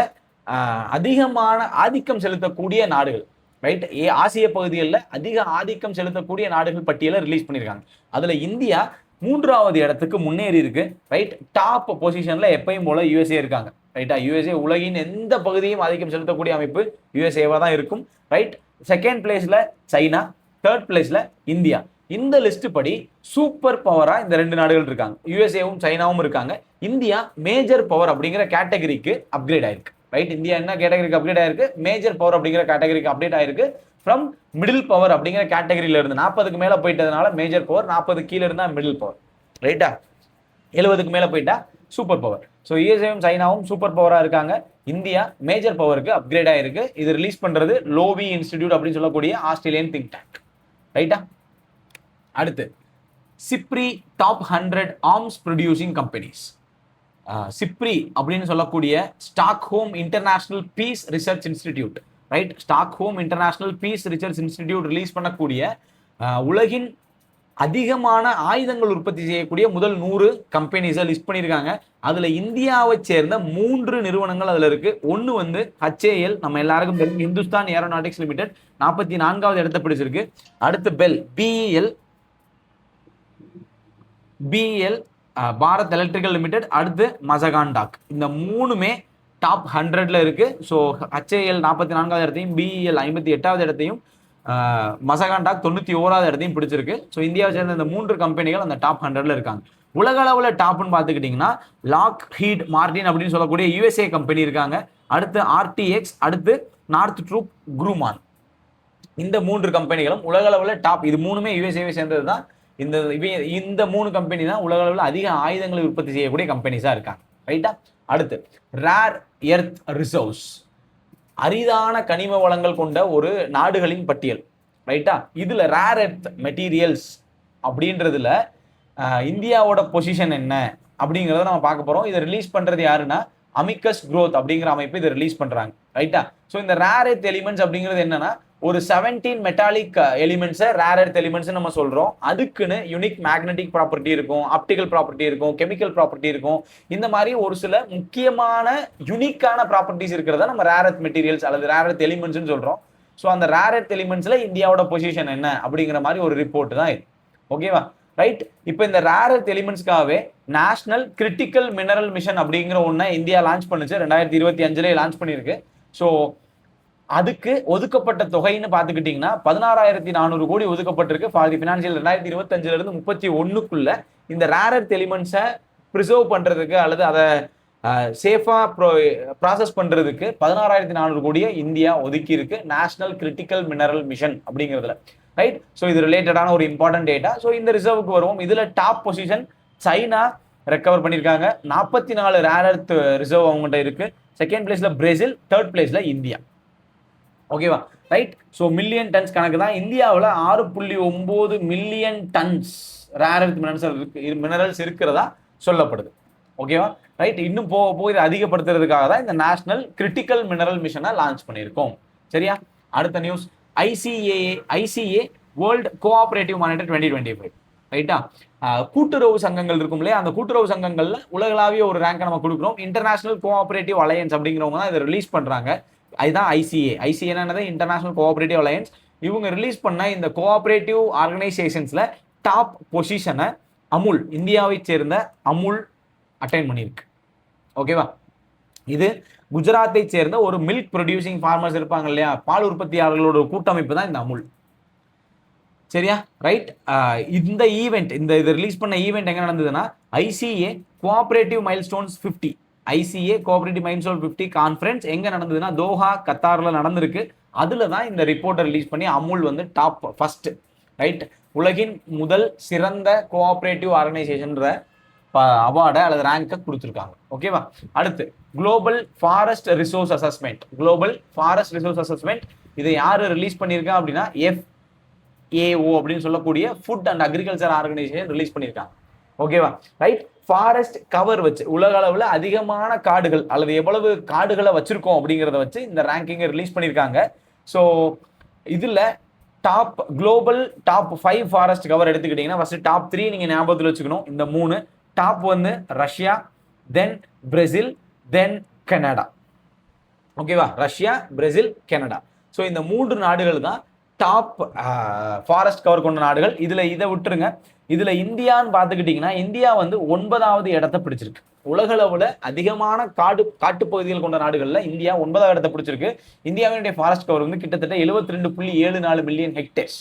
அதிகமான ஆதிக்கம் செலுத்தக்கூடிய நாடுகள், ரைட். ஆசிய பகுதிகளில் அதிக ஆதிக்கம் செலுத்தக்கூடிய நாடுகள் பட்டியலை ரிலீஸ் பண்ணியிருக்காங்க. அதுல இந்தியா 3வது இடத்துக்கு முன்னேறி இருக்கு, ரைட். டாப் பொசிஷன்ல எப்பயும் போல USA இருக்காங்க, ரைட்டா. USA உலகின் எந்த பகுதியும் ஆதிக்கம் செலுத்தக்கூடிய அமைப்பு USA-வா தான் இருக்கும், ரைட். 2nd பிளேஸ்ல சைனா, 3rd பிளேஸ்ல இந்தியா. இந்த லிஸ்ட் படி சூப்பர் பவரா இந்த 2 நாடுகள் இருக்காங்க, USA-வும் சைனாவும் இருக்காங்க. இந்தியா மேஜர் பவர் அப்படிங்கிற கேட்டகரிக்கு அப்கிரேட் ஆயிருக்கு, ரைட். இந்தியா என்ன கேட்டகரிக்கு அப்கிரேட் ஆயிருக்கு? மேஜர் பவர் அப்படிங்கிற கேட்டகரிக்கு அப்டேட் ஆயிருக்கு. ஃப்ரம் மிடில் பவர் அப்படிங்கிற கேட்டகரியில இருந்து 40க்கு மேல போயிட்டதுனால மேஜர் பவர், 40 கீழே இருந்தா மிடில் பவர், ரைட்டா. 70க்கு மேல போயிட்டா சூப்பர் பவர். ஸோ யூஎஸ்ஏவும் சைனாவும் சூப்பர் பவராக இருக்காங்க. இந்தியா மேஜர் பவருக்கு அப்கிரேட் ஆயிருக்கு. இது ரிலீஸ் பண்றது லோவி இன்ஸ்டிடியூட் அப்படின்னு சொல்லக்கூடிய ஆஸ்திரேலியன் திங்க் டேங்க். ரைட்டா? அடுத்து SIPRI top 100 arms producing companies. SIPRI அப்படின்னு சொல்லக்கூடிய Stockholm international peace research institute, right? Stockholm international peace research institute release பண்ணக்கூடிய உலகின் அதிகமான ஆயுதங்கள் உற்பத்தி செய்யக்கூடிய முதல் 100 கம்பெனிஸை லிஸ்ட் பண்ணியிருக்காங்க. அதுல இந்தியாவை சேர்ந்த 3 நிறுவனங்கள் அதுல இருக்கு. ஒன்னு வந்து HAL, நம்ம எல்லாருக்கும் தெரியும், இந்துஸ்தான் ஏரோநாட்டிக்ஸ் லிமிடெட் 44வது இடத்தை பிடிச்சிருக்கு. அடுத்து bell, BEL Bharat electrical limited, அடுத்து மசகான் டாக். இந்த 3மே டாப் 100ல இருக்கு. ஸோ HAL 44வது இடத்தையும், BEL 58வது இடத்தையும், மசகான் டாக் 91வது இடத்தையும் பிடிச்சிருக்கு. ஸோ இந்தியாவை சேர்ந்த இந்த 3 கம்பெனிகள் அந்த டாப் 100ல இருக்காங்க. உலக அளவில் டாப்னு பார்த்துக்கிட்டிங்கன்னா லாக் ஹீட் மார்டின் அப்படின்னு சொல்லக்கூடிய USA கம்பெனி இருக்காங்க. அடுத்து RTX, அடுத்து நார்த் ட்ரூப் குரூமான். இந்த 3 கம்பெனிகளும் உலக அளவில் டாப். இது 3மே USA சேர்ந்தது தான். இந்த 3 கம்பெனி தான் உலக அளவில் அதிக ஆயுதங்களை உற்பத்தி செய்யக்கூடிய கம்பெனிஸா இருக்காங்க. ரைட்டா? அடுத்து ரேர் எர்த் ரிசர்வ்ஸ், அரிதான கனிம வளங்கள் கொண்ட ஒரு நாடுகளின் பட்டியல். ரைட்டா? இதுல ரேர் எர்த் மெட்டீரியல்ஸ் அப்படின்றதுல இந்தியாவோட பொசிஷன் என்ன அப்படிங்கிறத நம்ம பார்க்க போறோம். இதை ரிலீஸ் பண்றது யாருன்னா அமிக்கஸ் குரோத் அப்படிங்கிற அமைப்பு இதை ரிலீஸ் பண்றாங்க. ரைட்டா? ஸோ இந்த ரேர் எர்த் எலிமெண்ட்ஸ் அப்படிங்கிறது என்னன்னா ஒரு 17 மெட்டாலிக் எலிமெண்ட்ஸை ரேர் எர்த் எலிமெண்ட்ஸ் நம்ம சொல்றோம். அதுக்குன்னு யூனிக் மேக்னெட்டிக் ப்ராப்பர்ட்டி இருக்கும், ஆப்டிக்கல் ப்ராப்பர்ட்டி இருக்கும், கெமிக்கல் ப்ராப்பர்ட்டி இருக்கும். இந்த மாதிரி ஒரு சில முக்கியமான யூனிக்கான ப்ராப்பர்ட்டிஸ் இருக்கிறத நம்ம ரேர் எர்த் மெட்டீரியல்ஸ் அல்லது ரேர் எர்த் எலிமெண்ட்ஸ்னு சொல்றோம். ஸோ அந்த ரேர் எர்த் எலிமெண்ட்ஸ்ல இந்தியாவோட பொசிஷன் என்ன அப்படிங்கிற மாதிரி ஒரு ரிப்போர்ட் தான் இது. ஓகேவா? ரைட்? இப்போ இந்த ரேர் எர்த் எலிமெண்ட்ஸ்க்காகவே நேஷனல் கிரிட்டிக்கல் மினரல் மிஷன் அப்படிங்கிற ஒன்றை இந்தியா லான்ச் பண்ணுச்சு. 2025 லான்ச் பண்ணியிருக்கு. ஸோ அதுக்கு ஒதுக்கப்பட்ட தொகைன்னு பார்த்துக்கிட்டிங்கன்னா 16,400 கோடி ஒதுக்கப்பட்டிருக்கு ஃபார் தி ஃபினான்ஷியல் 2025 இருந்து 31க்குள்ள இந்த ரேர் எர்த் எலிமெண்ட்ஸை ப்ரிசர்வ் பண்றதுக்கு அல்லது அதை சேஃபா ப்ராசஸ் பண்றதுக்கு 16,400 கோடியை இந்தியா ஒதுக்கி இருக்கு நேஷனல் கிரிட்டிக்கல் மினரல் மிஷன் அப்படிங்கிறதுல. ரைட்? ஸோ இது ரிலேட்டடான ஒரு இம்பார்ட்டன்ட் டேட்டா. ஸோ இந்த ரிசர்வுக்கு வருவோம். இதுல டாப் பொசிஷன் சைனா ரெக்கவர் பண்ணியிருக்காங்க. 44 ரேர் எர்த் ரிசர்வ் அவங்ககிட்ட இருக்கு. செகண்ட் பிளேஸ்ல பிரேசில், தேர்ட் பிளேஸ்ல இந்தியா. ஓகேவா? ரைட்? ஸோ மில்லியன் டன்ஸ் கணக்கு தான். இந்தியாவில் 6.9 million tons rare earth minerals இருக்கிறதா சொல்லப்படுது. ஓகேவா? ரைட்? இன்னும் போக இதை அதிகப்படுத்துறதுக்காக தான் இந்த நேஷனல் கிரிட்டிக்கல் மினரல் மிஷனை லான்ச் பண்ணியிருக்கோம். சரியா? அடுத்த news, ICA world cooperative monitor 2025. ரைட்டா? கூட்டுறவு சங்கங்கள் இருக்கும் இல்லையா, அந்த கூட்டுறவு சங்கங்கள்ல உலகளாவிய ஒரு ரேங்கை நம்ம கொடுக்குறோம். இன்டர்நேஷனல் கோஆபரேட்டிவ் அலையன்ஸ் அப்படிங்கிறவங்க தான் இதை ரிலீஸ் பண்றாங்க. அதுதான் ஐசிஏ என்னது, இன்டர்நேஷனல் கோஆபரேட்டிவ் அலையன்ஸ். இவங்க ரிலீஸ் பண்ண இந்த கோஆபரேட்டிவ் ஆர்கனைசேஷன்ஸ்ல டாப் பொசிஷனை அமுல், இந்தியாவை சேர்ந்த அமுல் அட்டைன் பண்ணியிருக்கு. ஓகேவா? இது குஜராத்தை சேர்ந்த ஒரு மில்க் ப்ரொடியூசிங் ஃபார்மர்ஸ் இருப்பாங்க இல்லையா, பால் உற்பத்தியாளர்களோட கூட்டமைப்பு தான் இந்த அமுல். சரியா? ரைட்? இந்த ஈவெண்ட், இதை ரிலீஸ் பண்ண ஈவெண்ட் எங்க நடந்ததுன்னா ICA cooperative milestones 50, ICA cooperative milestone 50 conference எங்க நடந்ததுன்னா தோஹா, கத்தார்ல நடந்திருக்கு. அதுல தான் இந்த ரிப்போர்ட்டை ரிலீஸ் பண்ணி அமுல் வந்து டாப் ஃபர்ஸ்ட். ரைட்? உலகின் முதல் சிறந்த கோஆபரேட்டிவ் ஆர்கனைசேஷன்ற அவார்டை அல்லது ரேங்கை கொடுத்துருக்காங்க. ஓகேவா? அடுத்து குளோபல் ஃபாரஸ்ட் ரிசோர்ஸ் அசஸ்மெண்ட். இதை யாரு ரிலீஸ் பண்ணியிருக்கா அப்படின்னா FAO அப்படின்னு சொல்லக்கூடிய food and agriculture organisation release பண்ணியிருக்காங்க. ஓகேவா? ரைட்? ஃபாரஸ்ட் கவர் வச்சு உலக அளவில் அதிகமான காடுகள் அல்லது எவ்வளவு காடுகளை வச்சிருக்கோம் அப்படிங்கிறத வச்சு இந்த ரேங்கிங்கை ரிலீஸ் பண்ணியிருக்காங்க. ஸோ இதில் குளோபல் டாப் 5 ஃபாரஸ்ட் கவர் எடுத்துக்கிட்டீங்கன்னா ஃபர்ஸ்ட் டாப் 3 நீங்கள் ஞாபகத்தில் வச்சுக்கணும். இந்த 3 டாப் வந்து ரஷ்யா, தென் பிரேசில், தென் கனடா. ஓகேவா? Russia, Brazil, Canada. ஸோ இந்த 3 நாடுகள் தான் டாப் ஃபாரஸ்ட் கவர் கொண்ட நாடுகள். இதை விட்டுருங்க. இதுல இந்தியான்னு பார்த்துக்கிட்டீங்கன்னா இந்தியா வந்து 9வது இடத்தை பிடிச்சிருக்கு. உலக அளவுல அதிகமான காட்டுப்பகுதிகள் கொண்ட நாடுகள்ல இந்தியா 9வது இடத்தை பிடிச்சிருக்கு. இந்தியாவினுடைய ஃபாரஸ்ட் கவர் வந்து கிட்டத்தட்ட 72.74 million hectares.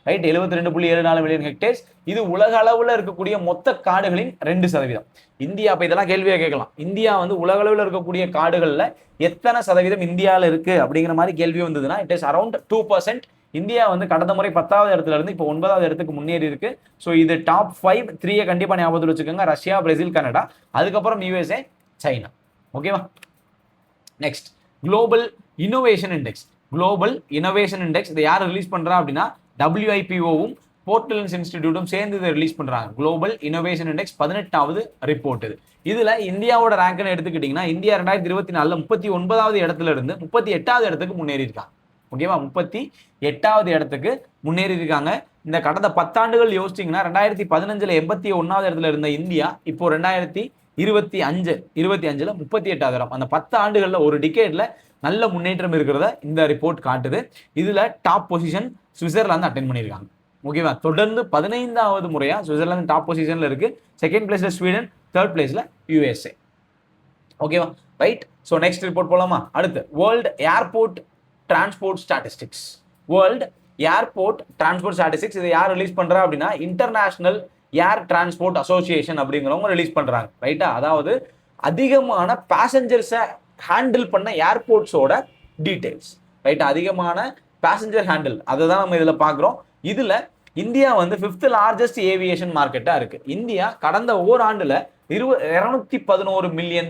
Right? 72.74 million hectares. இது உலக அளவுல இருக்கக்கூடிய மொத்த காடுகளின் 2%. இந்தியா, அப்ப இதெல்லாம் கேள்வியா கேட்கலாம், இந்தியா வந்து உலக அளவுல இருக்கக்கூடிய காடுகள்ல எத்தனை சதவீதம் இந்தியாவில் இருக்கு அப்படிங்கிற மாதிரி கேள்வி வந்ததுன்னா இட் இஸ் அரௌண்ட் 2%. இந்தியா வந்து கடந்த முறை 10வது இடத்துல இருந்து இப்போ 9வது இடத்துக்கு முன்னேறி இருக்கு. ஸோ இது டாப் 5, 3 கண்டிப்பா ஞாபகத்தில் வச்சுக்கோங்க. ரஷ்யா, பிரேசில், கனடா, அதுக்கப்புறம் USA, சைனா. ஓகேவா? Next global innovation index. Global innovation index இதை யார் ரிலீஸ் பண்றா அப்படின்னா WIPOவும் போர்ட்டலன்ஸ் இன்ஸ்டிடியூட்டும் சேர்ந்து இதை ரிலீஸ் பண்றாங்க. குளோபல் இனோவேஷன் இண்டெக்ஸ் 18வது ரிப்போர்ட் இது. இதுல இந்தியாவோட ரேங்க்னு எடுத்துக்கிட்டீங்கன்னா இந்தியா 2024 39வது இடத்துல இருந்து 38வது இடத்துக்கு முன்னேறி இருக்காங்க. ஓகேவா? 38வது இடத்துக்கு முன்னேறி இருக்காங்க. இந்த கடந்த 10 ஆண்டுகள் யோசிச்சிங்கன்னா 2015ல் 81வது இடத்துல இருந்த இந்தியா இப்போ 2025 38வது இடம். அந்த 10 ஆண்டுகள்ல ஒரு டிகேட்ல நல்ல முன்னேற்றம் இருக்கிறத இந்த ரிப்போர்ட் காட்டுது. இதுல டாப் பொசிஷன் சுவிட்சர்லாந்து அட்டென்ட் பண்ணியிருக்காங்க. ஓகேவா? தொடர்ந்து 15வது முறையா சுவிட்சர்லாந்து டாப் பொசிஷன்ல இருக்கு. செகண்ட் பிளேஸ்ல ஸ்வீடன், தேர்ட் பிளேஸ்ல USA. ஓகேவா? ரைட். ஸோ நெக்ஸ்ட் ரிப்போர்ட் போலாமா? அடுத்து world airport transport statistics. World airport transport statistics இதை யார் ரிலீஸ் பண்றா அப்படின்னா இன்டர்நேஷனல் ஏர் டிரான்ஸ்போர்ட் அசோசியேஷன் அப்படிங்கிறவங்க ரிலீஸ் பண்றாங்க. ரைட்டா? அதாவது அதிகமான பேசஞ்சர்ஸை ஹேண்டில் பண்ண ஏர்போர்ட்ஸோட டீடைல்ஸ். ரைட்டா? அதிகமான பேசஞ்சர் ஹேண்டில் அதை தான் நம்ம இதில் பார்க்குறோம். இதுல இந்தியா வந்து 5th லார்ஜஸ்ட் ஏவியேஷன் மார்க்கெட்டா இருக்கு. இந்தியா கடந்த ஓராண்டுல 211 மில்லியன்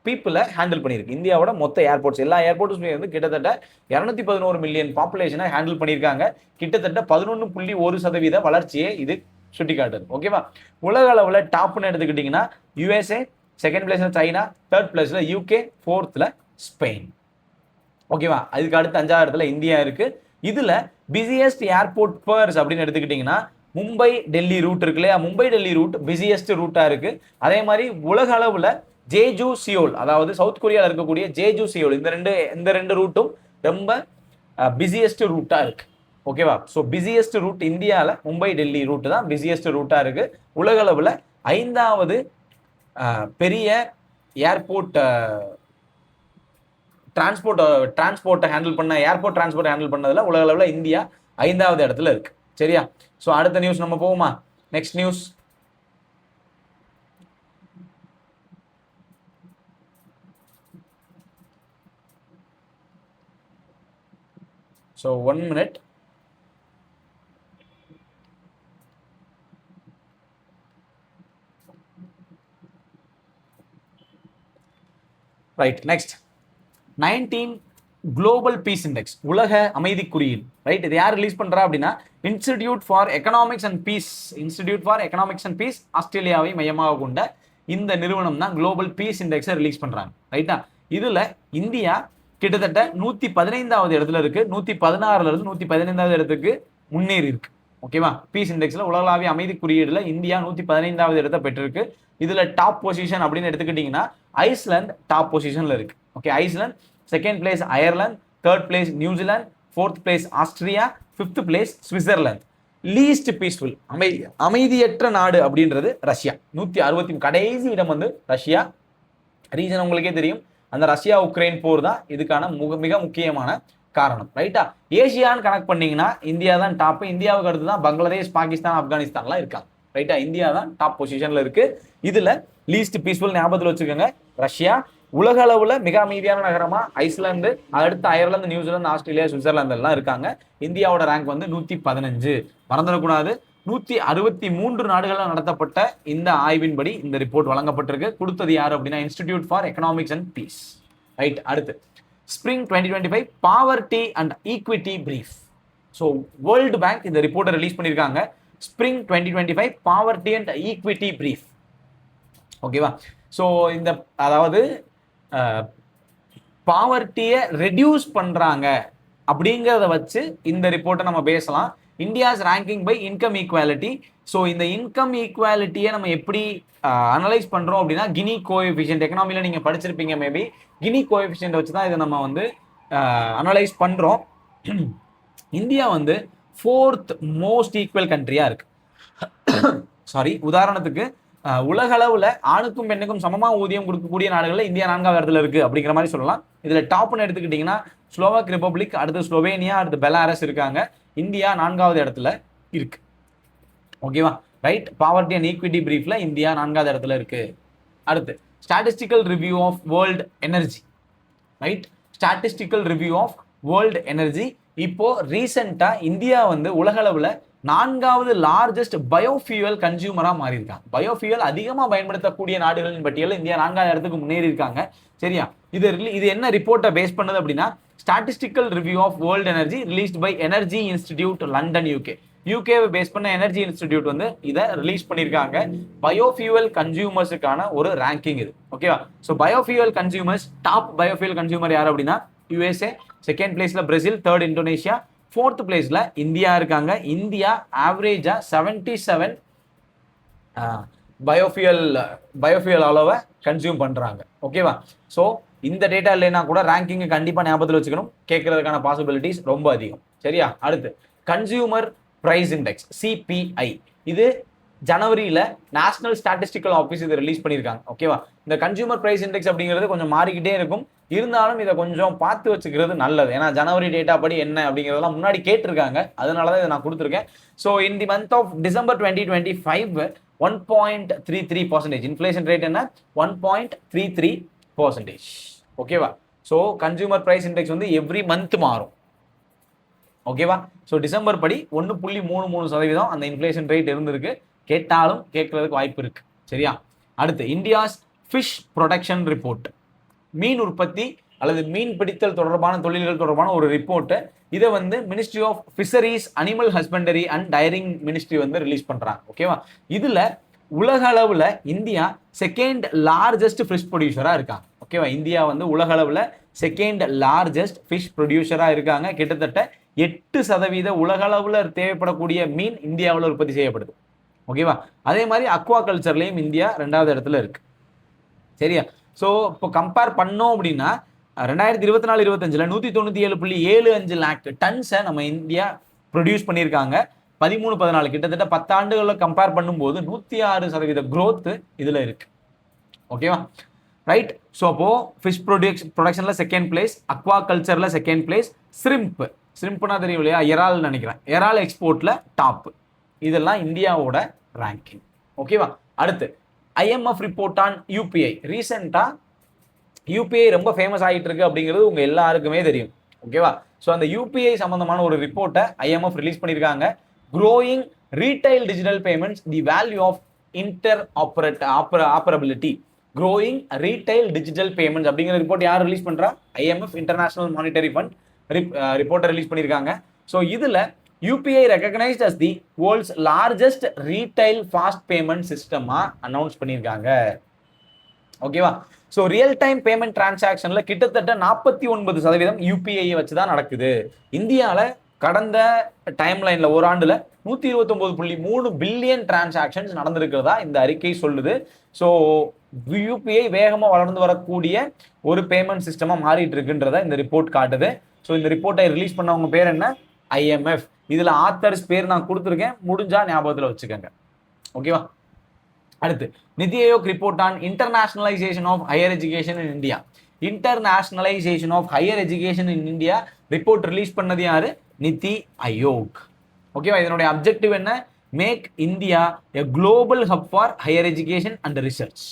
பீப்புளை ஹேண்டில் பண்ணியிருக்கு. இந்தியாவோட மொத்த ஏர்போர்ட்ஸ் எல்லா ஏர்போர்ட்ஸுமே வந்து கிட்டத்தட்ட 211 மில்லியன் பாப்புலேஷனை ஹேண்டில் பண்ணியிருக்காங்க. கிட்டத்தட்ட 11.1% வளர்ச்சியை இது சுட்டி காட்டுது. ஓகேவா? உலக அளவில் டாப்னு எடுத்துக்கிட்டீங்கன்னா USA, செகண்ட் பிளேஸ்ல சைனா, தேர்ட் பிளேஸ்ல UK, ஃபோர்த்ல ஸ்பெயின். ஓகேவா? அதுக்கு அடுத்து 5வது இடத்துல இந்தியா இருக்கு. இதுல பிஸியஸ்ட் ஏர்போர்ட் பேர்ஸ் அப்படின்னு எடுத்துக்கிட்டீங்கன்னா மும்பை டெல்லி ரூட் இருக்கு இல்லையா? மும்பை டெல்லி ரூட் பிஸியஸ்ட் ரூட்டா இருக்கு. அதே மாதிரி உலக அளவுல ஜேஜு சியோல், அதாவது சவுத் கொரியாவில் இருக்கக்கூடிய ஜேஜு சியோல், இந்த ரெண்டு ரூட்டும் ரொம்ப பிஸியஸ்ட் ரூட்டா இருக்கு. ஓகேவா? ஸோ பிஸியஸ்ட் ரூட் இந்தியாவில் மும்பை டெல்லி ரூட் தான் பிஸியஸ்ட் ரூட்டா இருக்கு. உலக அளவுல 5வது பெரிய ஏர்போர்ட் டிரான்ஸ்போர்ட்டை ஹேண்டில் பண்ண ஏர்போர்ட் டிரான்ஸ்போர்ட் ஹேண்டில் பண்ணதுல உலக அளவில் இந்தியா 5வது இடத்துல இருக்கு. சரியா? ஸோ அடுத்த நியூஸ் நம்ம போவோமா? Next news. So 1 minute. Right. Next 19 global peace index, உலக அமைதி குறியீடு. ரைட். இது யார் ரிலீஸ் பண்றா அப்படின்னா institute for economics and peace ஆஸ்திரேலியாவை மையமாக கொண்ட இந்த நிறுவனம் தான் குளோபல் பீஸ் இண்டெக்ஸை ரிலீஸ் பண்றாங்க. ரைட்டா? இதுல இந்தியா கிட்டத்தட்ட 115வது இடத்துல இருக்கு. 116ல இருந்து 115வது இடத்துக்கு முன்னேறி இருக்கு. ஓகேவா? பீஸ் இண்டெக்ஸ்ல உலகளாவிய அமைதி குறியீடுல இந்தியா 115வது இடத்தை பெற்றிருக்கு. இதுல டாப் பொசிஷன் அப்படின்னு எடுத்துக்கிட்டீங்கன்னா ஐஸ்லாந்து டாப் பொசிஷன்ல இருக்கு. Okay, Iceland, second place Ireland, third place New Zealand, fourth place Austria, fifth place Switzerland. Least peaceful, அமைதியற்ற நாடு அப்படின்றது ரஷ்யா. 160 கடைசி இடம் வந்து ரஷ்யா. ரீசன் உங்களுக்கே தெரியும், அந்த ரஷ்யா உக்ரைன் போர் தான் இதுக்கான மிக முக்கியமான காரணம். ரைட்டா? ஏசியான்னு கனெக்ட் பண்ணீங்கன்னா இந்தியா தான் டாப். இந்தியாவுக்கு அடுத்து தான் பங்களாதேஷ், பாகிஸ்தான், ஆப்கானிஸ்தான்லாம் இருக்காங்க. ரைட்டா? இந்தியா தான் டாப் பொசிஷன்ல இருக்கு. இதுல லீஸ்ட் பீஸ்ஃபுல் ஞாபகத்தில் வச்சுக்கோங்க, ரஷ்யா. உலக அளவுல மிக அமைதியான நகரமா ஐஸ்லாந்து, அடுத்து அயர்லாந்து, நியூசிலாந்து, ஆஸ்திரேலியா, சுவிட்சர்லாந்து எல்லாம் இருக்காங்க. இந்தியாவோட ரேங்க் வந்து 115. மறந்துடக்கூடாது. 163 நாடுகளில் நடத்தப்பட்ட இந்த ஆய்வின்படி இந்த ரிப்போர்ட் வழங்கப்பட்டிருக்கு. கொடுத்தது யாரு அப்படின்னா institute for economics and peace. Right. அடுத்து spring 2025 poverty and equity brief. So world bank இந்த ரிப்போர்ட்டை ரிலீஸ் பண்ணியிருக்காங்க. Spring 2025 poverty and equity brief. ஓகேவா? ஸோ இந்த அதாவது பாவர்ட்டியை ரெடியூஸ் பண்றாங்க அப்படிங்கிறத வச்சு இந்த ரிப்போர்ட்டை நம்ம பேசலாம். India's ranking by income equality. So இந்த இன்கம் ஈக்குவாலிட்டியை நம்ம எப்படி அனலைஸ் பண்றோம் அப்படின்னா கினி கோஎஃபிஷியன்ட், எக்கனாமியில் நீங்க படிச்சிருப்பீங்க மேபி. கினி கோஎஃபிஷியன்ட் வச்சு தான் இதை நம்ம வந்து அனலைஸ் பண்றோம். இந்தியா வந்து 4th மோஸ்ட் ஈக்குவல் கண்ட்ரியா இருக்கு. சாரி, உதாரணத்துக்கு உலக அளவுல ஆணுக்கும் பெண்ணுக்கும் சமமா ஊதியம் கொடுக்கக்கூடிய நாடுகள்ல இந்தியா 4வது இடத்துல இருக்கு அப்படிங்கிற மாதிரி சொல்லலாம். இதுல டாப்னு எடுத்துக்கிட்டீங்கன்னா ஸ்லோவாக் ரிபப்ளிக், அடுத்து ஸ்லோவேனியா, அடுத்து பெலாரஸ் இருக்காங்க. இந்தியா 4வது இடத்துல இருக்கு. ஓகேவா? ரைட். பாவர்ட்டி அண்ட் ஈக்விட்டி பிரீஃப்ல இந்தியா 4வது இடத்துல இருக்கு. அடுத்து statistical review of world energy. Right. Statistical review of world energy. இப்போ ரீசெண்டா இந்தியா வந்து உலக அளவுல 4வது லார்ஜஸ்ட் பயோஃபியூவல் கன்சியூமரா மாறி இருக்காங்க. பயோஃபியூவல் அதிகமா பயன்படுத்தக்கூடிய நாடுகளின் பட்டியலில் இந்தியா 4வது இடத்துக்கு முன்னேறி இருக்காங்க. சரியா? இது என்ன ரிப்போர்ட்டை பேஸ் பண்ணது அப்படின்னா, statistical review of world energy released by energy institute London UK. யூகேவை பேஸ் பண்ண எனர்ஜி இன்ஸ்டிடியூட் வந்து இதை ரிலீஸ் பண்ணியிருக்காங்க. பயோஃபியூவல் கன்சியூமர்ஸுக்கான ஒரு ரேங்கிங் இது. ஓகேவா? So biofuel consumers, top biofuel consumer யார் அப்படின்னா யூஎஸ்ஏ, செகண்ட் பிளேஸ்ல பிரேசில், தேர்ட் இந்தோனேஷியா, ஃபோர்த் பிளேஸ்ல இந்தியா இருக்காங்க. இந்தியா ஆவரேஜா 77 பயோஃபியூல் அளவை கன்சியூம் பண்றாங்க. ஓகேவா? ஸோ இந்த டேட்டா இல்லைன்னா கூட ரேங்கிங் கண்டிப்பா ஞாபகத்தில் வச்சுக்கணும். கேட்கறதுக்கான பாசிபிலிட்டிஸ் ரொம்ப அதிகம். சரியா? அடுத்து கன்சியூமர் பிரைஸ் இண்டெக்ஸ், சிபிஐ. இது ஜனவரியில நேஷனல் ஸ்டாட்டிஸ்டிக்கல் ஆஃபீஸ் இதை ரிலீஸ் பண்ணியிருக்காங்க. ஓகேவா? இந்த கன்சியூமர் பிரைஸ் இண்டெக்ஸ் அப்படிங்கிறது கொஞ்சம் மாறிக்கிட்டே இருக்கும். இருந்தாலும் இதை கொஞ்சம் பார்த்து வச்சுக்கிறது நல்லது. ஏன்னா ஜனவரி டேட்டா படி என்ன அப்படிங்கிறதெல்லாம் முன்னாடி கேட்டிருக்காங்க. அதனால தான் இதை நான் கொடுத்துருக்கேன். So in the month of December 2025 1.33%. Inflation rate என்ன? 1.33%. ஓகேவா? ஸோ கன்சியூமர் பிரைஸ் இண்டெக்ஸ் வந்து எவ்ரி மந்த் மாறும். ஓகேவா? ஸோ டிசம்பர் படி 1.33% அந்த இன்ஃப்ளேஷன் ரேட் இருந்திருக்கு. கேட்டாலும் கேட்கறதுக்கு வாய்ப்பு இருக்கு. சரியா? அடுத்து இந்தியாஸ் ஃபிஷ் ப்ரொடக்ஷன் ரிப்போர்ட். மீன் உற்பத்தி அல்லது மீன் பிடித்தல் தொடர்பான தொழில்கள் தொடர்பான ஒரு ரிப்போர்ட். இதை வந்து ministry of fisheries, animal husbandry and dairying ministry வந்து ரிலீஸ் பண்றாங்க. ஓகேவா? இதுல உலக அளவுல இந்தியா செகண்ட் லார்ஜஸ்ட் ஃபிஷ் ப்ரொடியூசரா இருக்காங்க. ஓகேவா? இந்தியா வந்து உலக அளவுல செகண்ட் லார்ஜஸ்ட் ஃபிஷ் ப்ரொடியூசரா இருக்காங்க. கிட்டத்தட்ட 8% உலக அளவுல தேவைப்படக்கூடிய மீன் இந்தியாவில் உற்பத்தி செய்யப்படுது. ஓகேவா? அதே மாதிரி அக்வா கல்ச்சர்லயும் இந்தியா 2வது இடத்துல இருக்கு. சரியா? ஸோ இப்போ கம்பேர் பண்ணோம் அப்படின்னா 2024-25 197.75 லேக் டன்ஸை நம்ம இந்தியா ப்ரொடியூஸ் பண்ணியிருக்காங்க. 13-14 கிட்டத்தட்ட 10 ஆண்டுகளில் கம்பேர் பண்ணும்போது 106% growth இதில் இருக்கு. ஓகேவா? ரைட். ஸோ அப்போ ஃபிஷ் ப்ரொடக்ஷன்ல செகண்ட் பிளேஸ், அக்வா கல்ச்சர்ல செகண்ட் பிளேஸ், ஷ்ரிம்ப்னா தெரியும் இல்லையா? இறால் நினைக்கிறேன். இறால் எக்ஸ்போர்ட்ல டாப். இதெல்லாம் இந்தியாவோட ரேங்கிங். ஓகேவா? அடுத்து IMF ரிப்போர்ட் ஆன் யூபிஐ. ரீசெண்டா யூபிஐ ரொம்ப ஃபேமஸ் ஆகிட்டு இருக்கு அப்படிங்கிறது உங்க எல்லாருக்குமே தெரியும். ஓகேவா? ஸோ அந்த யூபிஐ சம்பந்தமான ஒரு ரிப்போர்ட்டை IMF ரிலீஸ் பண்ணியிருக்காங்க. Growing retail digital payments, the value of operability. Growing retail digital payments அப்படிங்கிற ரிப்போர்ட் யார் ரிலீஸ் பண்றா? IMF, இன்டர்நேஷனல் மானிட்டரி ஃபண்ட் ரிப்போர்ட்டை ரிலீஸ் பண்ணியிருக்காங்க. ஸோ இதுல UPI recognized as the world's largest retail fast payment system announce பண்ணியிருக்காங்க. ஓகேவா? ஸோ ரியல் டைம் பேமெண்ட் டிரான்சாக்ஷன்ல கிட்டத்தட்ட 49% UPI வச்சு தான் நடக்குது. இந்தியாவில் கடந்த டைம் லைன்ல ஒரு ஆண்டுல 129.3 பில்லியன் டிரான்சாக்ஷன்ஸ் நடந்திருக்கிறதா இந்த அறிக்கை சொல்லுது. ஸோ UPI வேகமாக வளர்ந்து வரக்கூடிய ஒரு பேமெண்ட் சிஸ்டமா மாறிட்டு இருக்குன்றத இந்த ரிப்போர்ட் காட்டுது. ஸோ இந்த ரிப்போர்ட்டை ரிலீஸ் பண்ணவங்க பேர் என்ன? IMF. இதுல ஆத்தர்ஸ் பேர் நான் கொடுத்துருக்கேன், முடிஞ்சா ஞாபகத்தில் வச்சுக்கோங்க. ஓகேவா? அடுத்து NITI Aayog report on internationalisation of higher education in India. Internationalisation of higher education in India report release பண்ணது யாரு? நிதி ஆயோக். ஓகேவா? இதனுடைய அப்ஜெக்டிவ் என்ன? Make India a global hub for higher education and research.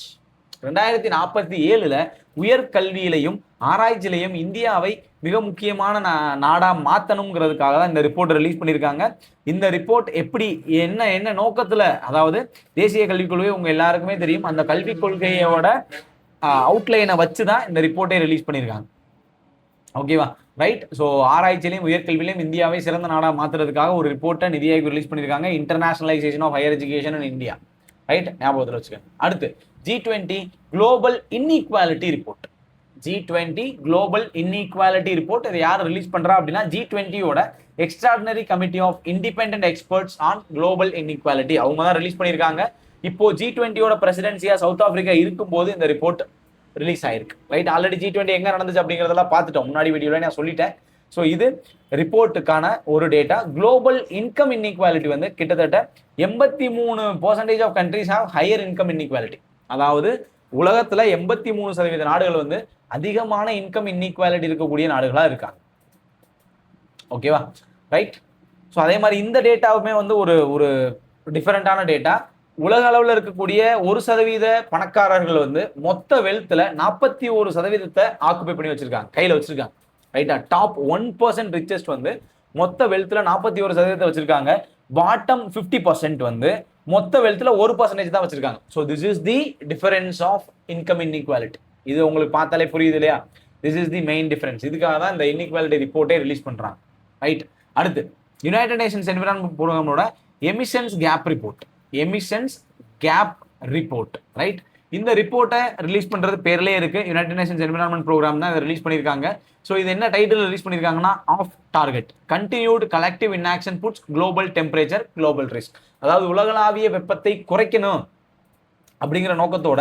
2047 உயர்கல்வியிலையும் ஆராய்ச்சியிலையும் இந்தியாவை மிக முக்கியமான நாடா மாத்தணுங்கிறதுக்காக தான் இந்த ரிப்போர்ட் ரிலீஸ் பண்ணியிருக்காங்க. இந்த ரிப்போர்ட் எப்படி என்ன நோக்கத்துல, அதாவது தேசிய கல்விக் கொள்கை உங்க எல்லாருக்குமே தெரியும், அந்த கல்விக் கொள்கையோட அவுட்லைனை வச்சுதான் இந்த ரிப்போர்ட்டை ரிலீஸ் பண்ணியிருக்காங்க. ஓகேவா? ரைட். ஸோ ஆராய்ச்சியிலையும் உயர்கல்வியிலையும் இந்தியாவை சிறந்த நாடா மாத்துறதுக்காக ஒரு ரிப்போர்ட்டை நிதி ஆயோக் ரிலீஸ் பண்ணியிருக்காங்க. Internationalisation of higher education in India. Right, ஞாபகத்தில் வச்சுக்கோங்க. அடுத்து G20 global inequality report. G20 global inequality report இதை யார் ரிலீஸ் பண்றா அப்படின்னா G20யோட extraordinary committee of independent experts on global inequality அவங்க தான் ரிலீஸ் பண்ணியிருக்காங்க. இப்போ G20யோட பிரசிடென்சியா சவுத் ஆப்பிரிக்கா இருக்கும்போது இந்த ரிப்போர்ட் ரிலீஸ் ஆயிருக்கு. ரைட். ஆல்ரெடி G20 எங்க நடந்துச்சு அப்படிங்கிறதெல்லாம் பார்த்துட்டோம், முன்னாடி வீடியோல நான் சொல்லிட்டேன். ஸோ இது ரிப்போர்ட்டுக்கான ஒரு டேட்டா. குளோபல் இன்கம் இன்இக்வாலிட்டி வந்து கிட்டத்தட்ட 83% of countries have higher income inequality. அதாவது உலகத்துல 83% நாடுகள் வந்து அதிகமான இன்கம் இன்இக்வாலிட்டி இருக்கக்கூடிய நாடுகளா இருக்காங்க. ஓகேவா? ரைட். ஸோ அதே மாதிரி இந்த டேட்டாவுமே வந்து ஒரு டிஃபரெண்டான டேட்டா. உலக அளவில் இருக்கக்கூடிய 1% பணக்காரர்கள் வந்து மொத்த வெல்த்ல 41% ஆக்குபை பண்ணி வச்சிருக்காங்க, கையில வச்சிருக்காங்க. ரைட்டா? டாப் 1% ரிச்சஸ்ட் வந்து மொத்த வெல்த்ல 41% வச்சிருக்காங்க. பாட்டம் 50% வந்து மொத்த வெல்த்ல 1% தான் வச்சிருக்காங்க. So this is the difference of income inequality. இது உங்களுக்கு பார்த்தாலே புரியுது இல்லையா? This is the main difference. இதுக்காக தான் இந்த இன்இக்வாலிட்டி ரிப்போர்ட்டே ரிலீஸ் பண்றாங்க. ரைட். அடுத்து யுனைடெட் நேஷன்ஸ் என்விரான்மெண்ட் ப்ரோக்ராமோட emissions gap report. Emissions gap report. Right. இந்த ரிப்போர்ட்டை ரிலீஸ் பண்றது பேர்லேயே இருக்கு. யுனைடெட் நேஷன்ஸ் என்விரான்மெண்ட் ப்ரோக்ராம் தான் இதை ரிலீஸ் பண்ணியிருக்காங்க. ஸோ இது என்ன டைட்டில் ரிலீஸ் பண்ணியிருக்காங்கன்னா, off target continued collective inaction puts global temperature global risk. அதாவது உலகளாவிய வெப்பத்தை குறைக்கணும் அப்படிங்கிற நோக்கத்தோட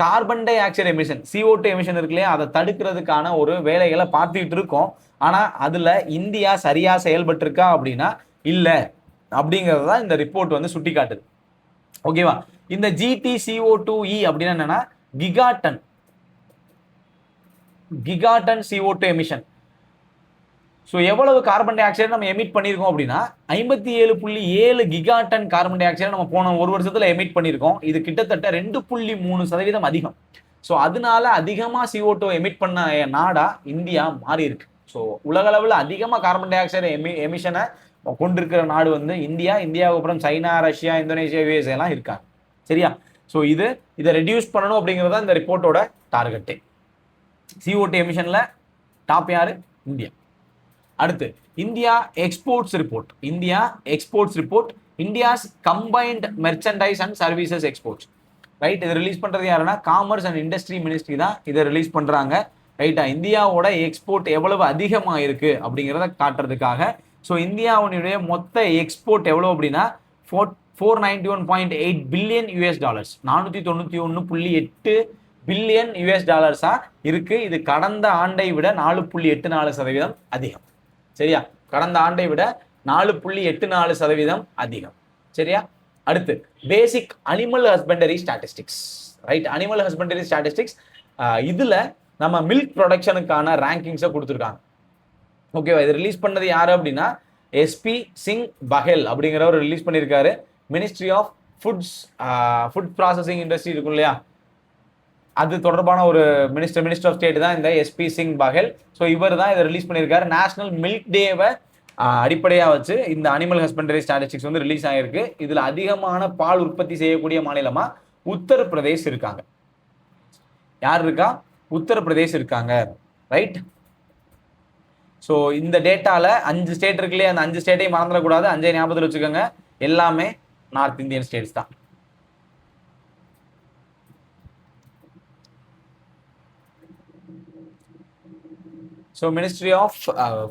carbon dioxide emission, CO2 emission இருக்கு இல்லையா, அதை தடுக்கிறதுக்கான ஒரு வேலைகளை பார்த்துக்கிட்டு இருக்கோம். ஆனா அதுல இந்தியா சரியா செயல்பட்டு இருக்கா அப்படின்னா இல்ல அப்படிங்கிறது தான் இந்த ரிப்போர்ட் வந்து சுட்டி காட்டுது. ஓகேவா? இந்த GTCO2e அப்படின்னா என்னன்னா கிகாட்டன் CO2 எமிஷன். ஸோ எவ்வளவு கார்பன் டை ஆக்சைடு நம்ம எமிட் பண்ணியிருக்கோம் அப்படின்னா 57.7 கிகாட்டன் கார்பன் டை ஆக்சைடு நம்ம போன ஒரு வருஷத்துல எமிட் பண்ணியிருக்கோம். இது கிட்டத்தட்ட 2.3% அதிகம். ஸோ அதனால அதிகமாக CO2 எமிட் பண்ண நாடா இந்தியா மாறி இருக்கு. ஸோ உலகளவில் அதிகமாக கார்பன் டை ஆக்சைடு எமிஷனை கொண்டிருக்கிற நாடு வந்து இந்தியா. இந்தியாவுக்கு அப்புறம் சைனா, ரஷ்யா, இந்தோனேஷியா, USA எல்லாம் இருக்காங்க. சரியா? ஸோ இதை ரெடியூஸ் பண்ணணும் அப்படிங்கிறத இந்த ரிப்போர்ட்டோட டார்கெட்டே. CO2 எமிஷன்ல டாப் யாரு? இந்தியா. அடுத்து India exports report. India exports report, India's combined merchandise and services exports. Right. இதை ரிலீஸ் பண்றது யாருன்னா காமர்ஸ் அண்ட் இண்டஸ்ட்ரி மினிஸ்ட்ரி தான் இதை ரிலீஸ் பண்றாங்க. ரைட்டா? இந்தியாவோட எக்ஸ்போர்ட் எவ்வளவு அதிகமாக இருக்கு அப்படிங்கிறத காட்டுறதுக்காக. ஸோ இந்தியாவுடைய மொத்த எக்ஸ்போர்ட் எவ்வளவு அப்படின்னா $491.8 பில்லியன் US, $491.8 பில்லியன் US இருக்கு. இது கடந்த ஆண்டை விட 4.84% அதிகம். சரியா? கடந்த ஆண்டை விட 4.84% அதிகம். சரியா? அடுத்து basic animal husbandry statistics. Right. Animal husbandry statistics இதுல நம்ம மில்க் ப்ரொடக்ஷனுக்கான ரேங்கிங்ஸை கொடுத்துருக்காங்க. ஓகேவா? இது ரிலீஸ் பண்ணது யாரு அப்படின்னா SP சிங் பஹெல் அப்படிங்கிறவர் ரிலீஸ் பண்ணியிருக்காரு. Ministry of food processing industry இருக்கும் இல்லையா, அது தொடர்பான ஒரு மினிஸ்டர் ஆஃப் ஸ்டேட் தான் இந்த SP சிங் பஹெல். ஸோ இவர் தான் இதை ரிலீஸ் பண்ணியிருக்காரு. நேஷனல் மில்க் டேவை அடிப்படையாக வச்சு இந்த அனிமல் ஹஸ்பண்டரி ஸ்டாட்டிஸ்டிக்ஸ் வந்து ரிலீஸ் ஆகிருக்கு. இதில் அதிகமான பால் உற்பத்தி செய்யக்கூடிய மாநிலமாக உத்தரப்பிரதேஷ் இருக்காங்க. யார் இருக்கா? உத்தரப்பிரதேஷ் இருக்காங்க. ரைட். ஸோ இந்த டேட்டாவில் 5 ஸ்டேட் இருக்கு இல்லையா, அந்த 5 ஸ்டேட்டையும் மறந்துடக்கூடாது. 5 ஞாபகத்தில் வச்சுக்கோங்க. எல்லாமே நார்த் இந்தியன் ஸ்டேட்ஸ் தான். So ministry of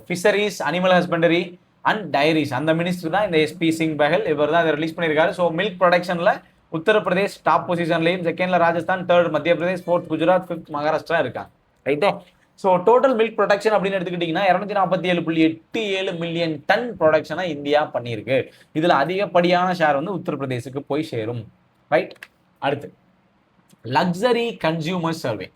fisheries, animal husbandry and dairies, அந்த மினிஸ்டர் தான் இந்த SP சிங் பஹெல். இவர் தான் இதை ரிலீஸ் பண்ணியிருக்காரு. ஸோ மில்க் ப்ரொடக்ஷனில் உத்தரப்பிரதேஷ் டாப் பொசிஷன்லையும், செகண்ட்ல ராஜஸ்தான், தேர்ட் மத்திய பிரதேஷ், ஃபோர்த் குஜராத், ஃபிஃப்த் மகாராஷ்டிரா இருக்காங்க. ரைட்டா? ஸோ டோட்டல் மில்க் ப்ரொடக்ஷன் அப்படின்னு எடுத்துக்கிட்டிங்கன்னா 247.87 மில்லியன் டன் ப்ரொடக்ஷனை இந்தியா பண்ணியிருக்கு. இதில் அதிகப்படியான ஷேர் வந்து உத்தரப்பிரதேசுக்கு போய் சேரும். ரைட். அடுத்து லக்ஸரி கன்சியூமர் சர்வே.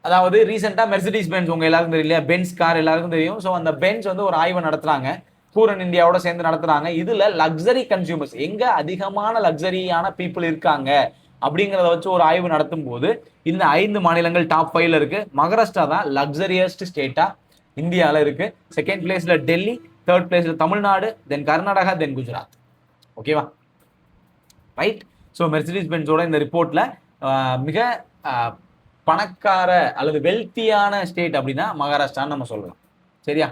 அதாவது ரீசெண்டாக மெர்சிடிஸ் பென்ஸ், உங்க எல்லாருக்கும் தெரியல, பென்ஸ் கார் எல்லாருக்கும் தெரியும். ஸோ அந்த பென்ஸ் வந்து ஒரு ஆய்வை நடத்துறாங்க, பூரன் இந்தியாவோட சேர்ந்து நடத்துறாங்க. இதுல லக்ஸரி கன்சியூமர்ஸ் எங்க அதிகமான லக்ஸரியான பீப்புள் இருக்காங்க அப்படிங்கிறத வச்சு ஒரு ஆய்வு நடத்தும் போது இந்த 5 மாநிலங்கள் டாப் 5ல இருக்கு. மகாராஷ்டிரா தான் லக்ஸரியஸ்ட் ஸ்டேட்டா இந்தியாவில் இருக்கு. செகண்ட் பிளேஸ்ல டெல்லி, தேர்ட் பிளேஸ்ல தமிழ்நாடு, தென் கர்நாடகா, தென் குஜராத். ஓகேவா? ரைட். ஸோ மெர்சிடிஸ் பென்ஸோட இந்த ரிப்போர்ட்ல மிக பணக்கார அல்லது வெல்த்தியான ஸ்டேட் அப்படின்னா மகாராஷ்டிரான்னு நம்ம சொல்லலாம். சரியா?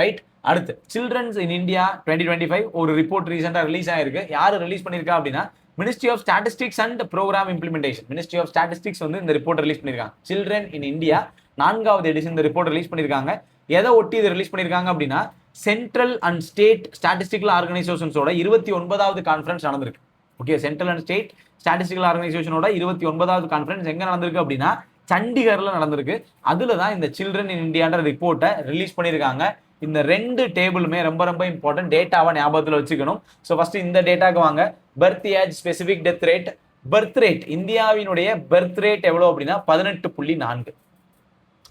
ரைட். அடுத்து சில்ட்ரன்ஸ் இன் இந்தியா 2025 ஒரு ரிப்போர்ட் ரீசெண்டாக ரிலீஸ் ஆயிருக்கு. யார் ரிலீஸ் பண்ணியிருக்கா அப்படின்னா ministry of statistics and programme implementation. Ministry of statistics வந்து இந்த ரிப்போர்ட் ரிலீஸ் பண்ணியிருக்காங்க. சில்ட்ரன் இன் இந்தியா 4வது எடிஷன் இந்த ரிப்போர்ட் ரிலீஸ் பண்ணியிருக்காங்க. எதை ஒட்டி இதை ரிலீஸ் பண்ணியிருக்காங்க அப்படின்னா சென்ட்ரல் அண்ட் ஸ்டேட் ஸ்டாட்டிஸ்டிக்கல் ஆர்கனைசேஷன்ஸோட 29வது கான்ஃபரன்ஸ் நடந்திருக்கு. Okay, central and state statistical ஆர்கனைசேஷனோட 29வது கான்ஃபரன்ஸ் எங்க நடந்திருக்கு அப்படின்னா சண்டிகர்ல நடந்திருக்கு. அதுல தான் இந்த சில்ட்ரன் இன் இந்தியான்ற ரிப்போர்ட்டை ரிலீஸ் பண்ணியிருக்காங்க. இந்த 2 டேபிளுமே ரொம்ப ரொம்ப இம்பார்ட்டன்ட். டேட்டாவை ஞாபகத்தில் வச்சுக்கணும். ஸோ ஃபர்ஸ்ட் இந்த டேட்டாக்கு வாங்க. Birth age, specific death rate. Birth rate, இந்தியாவினுடைய பர்த் ரேட் எவ்வளோ அப்படின்னா 18.4.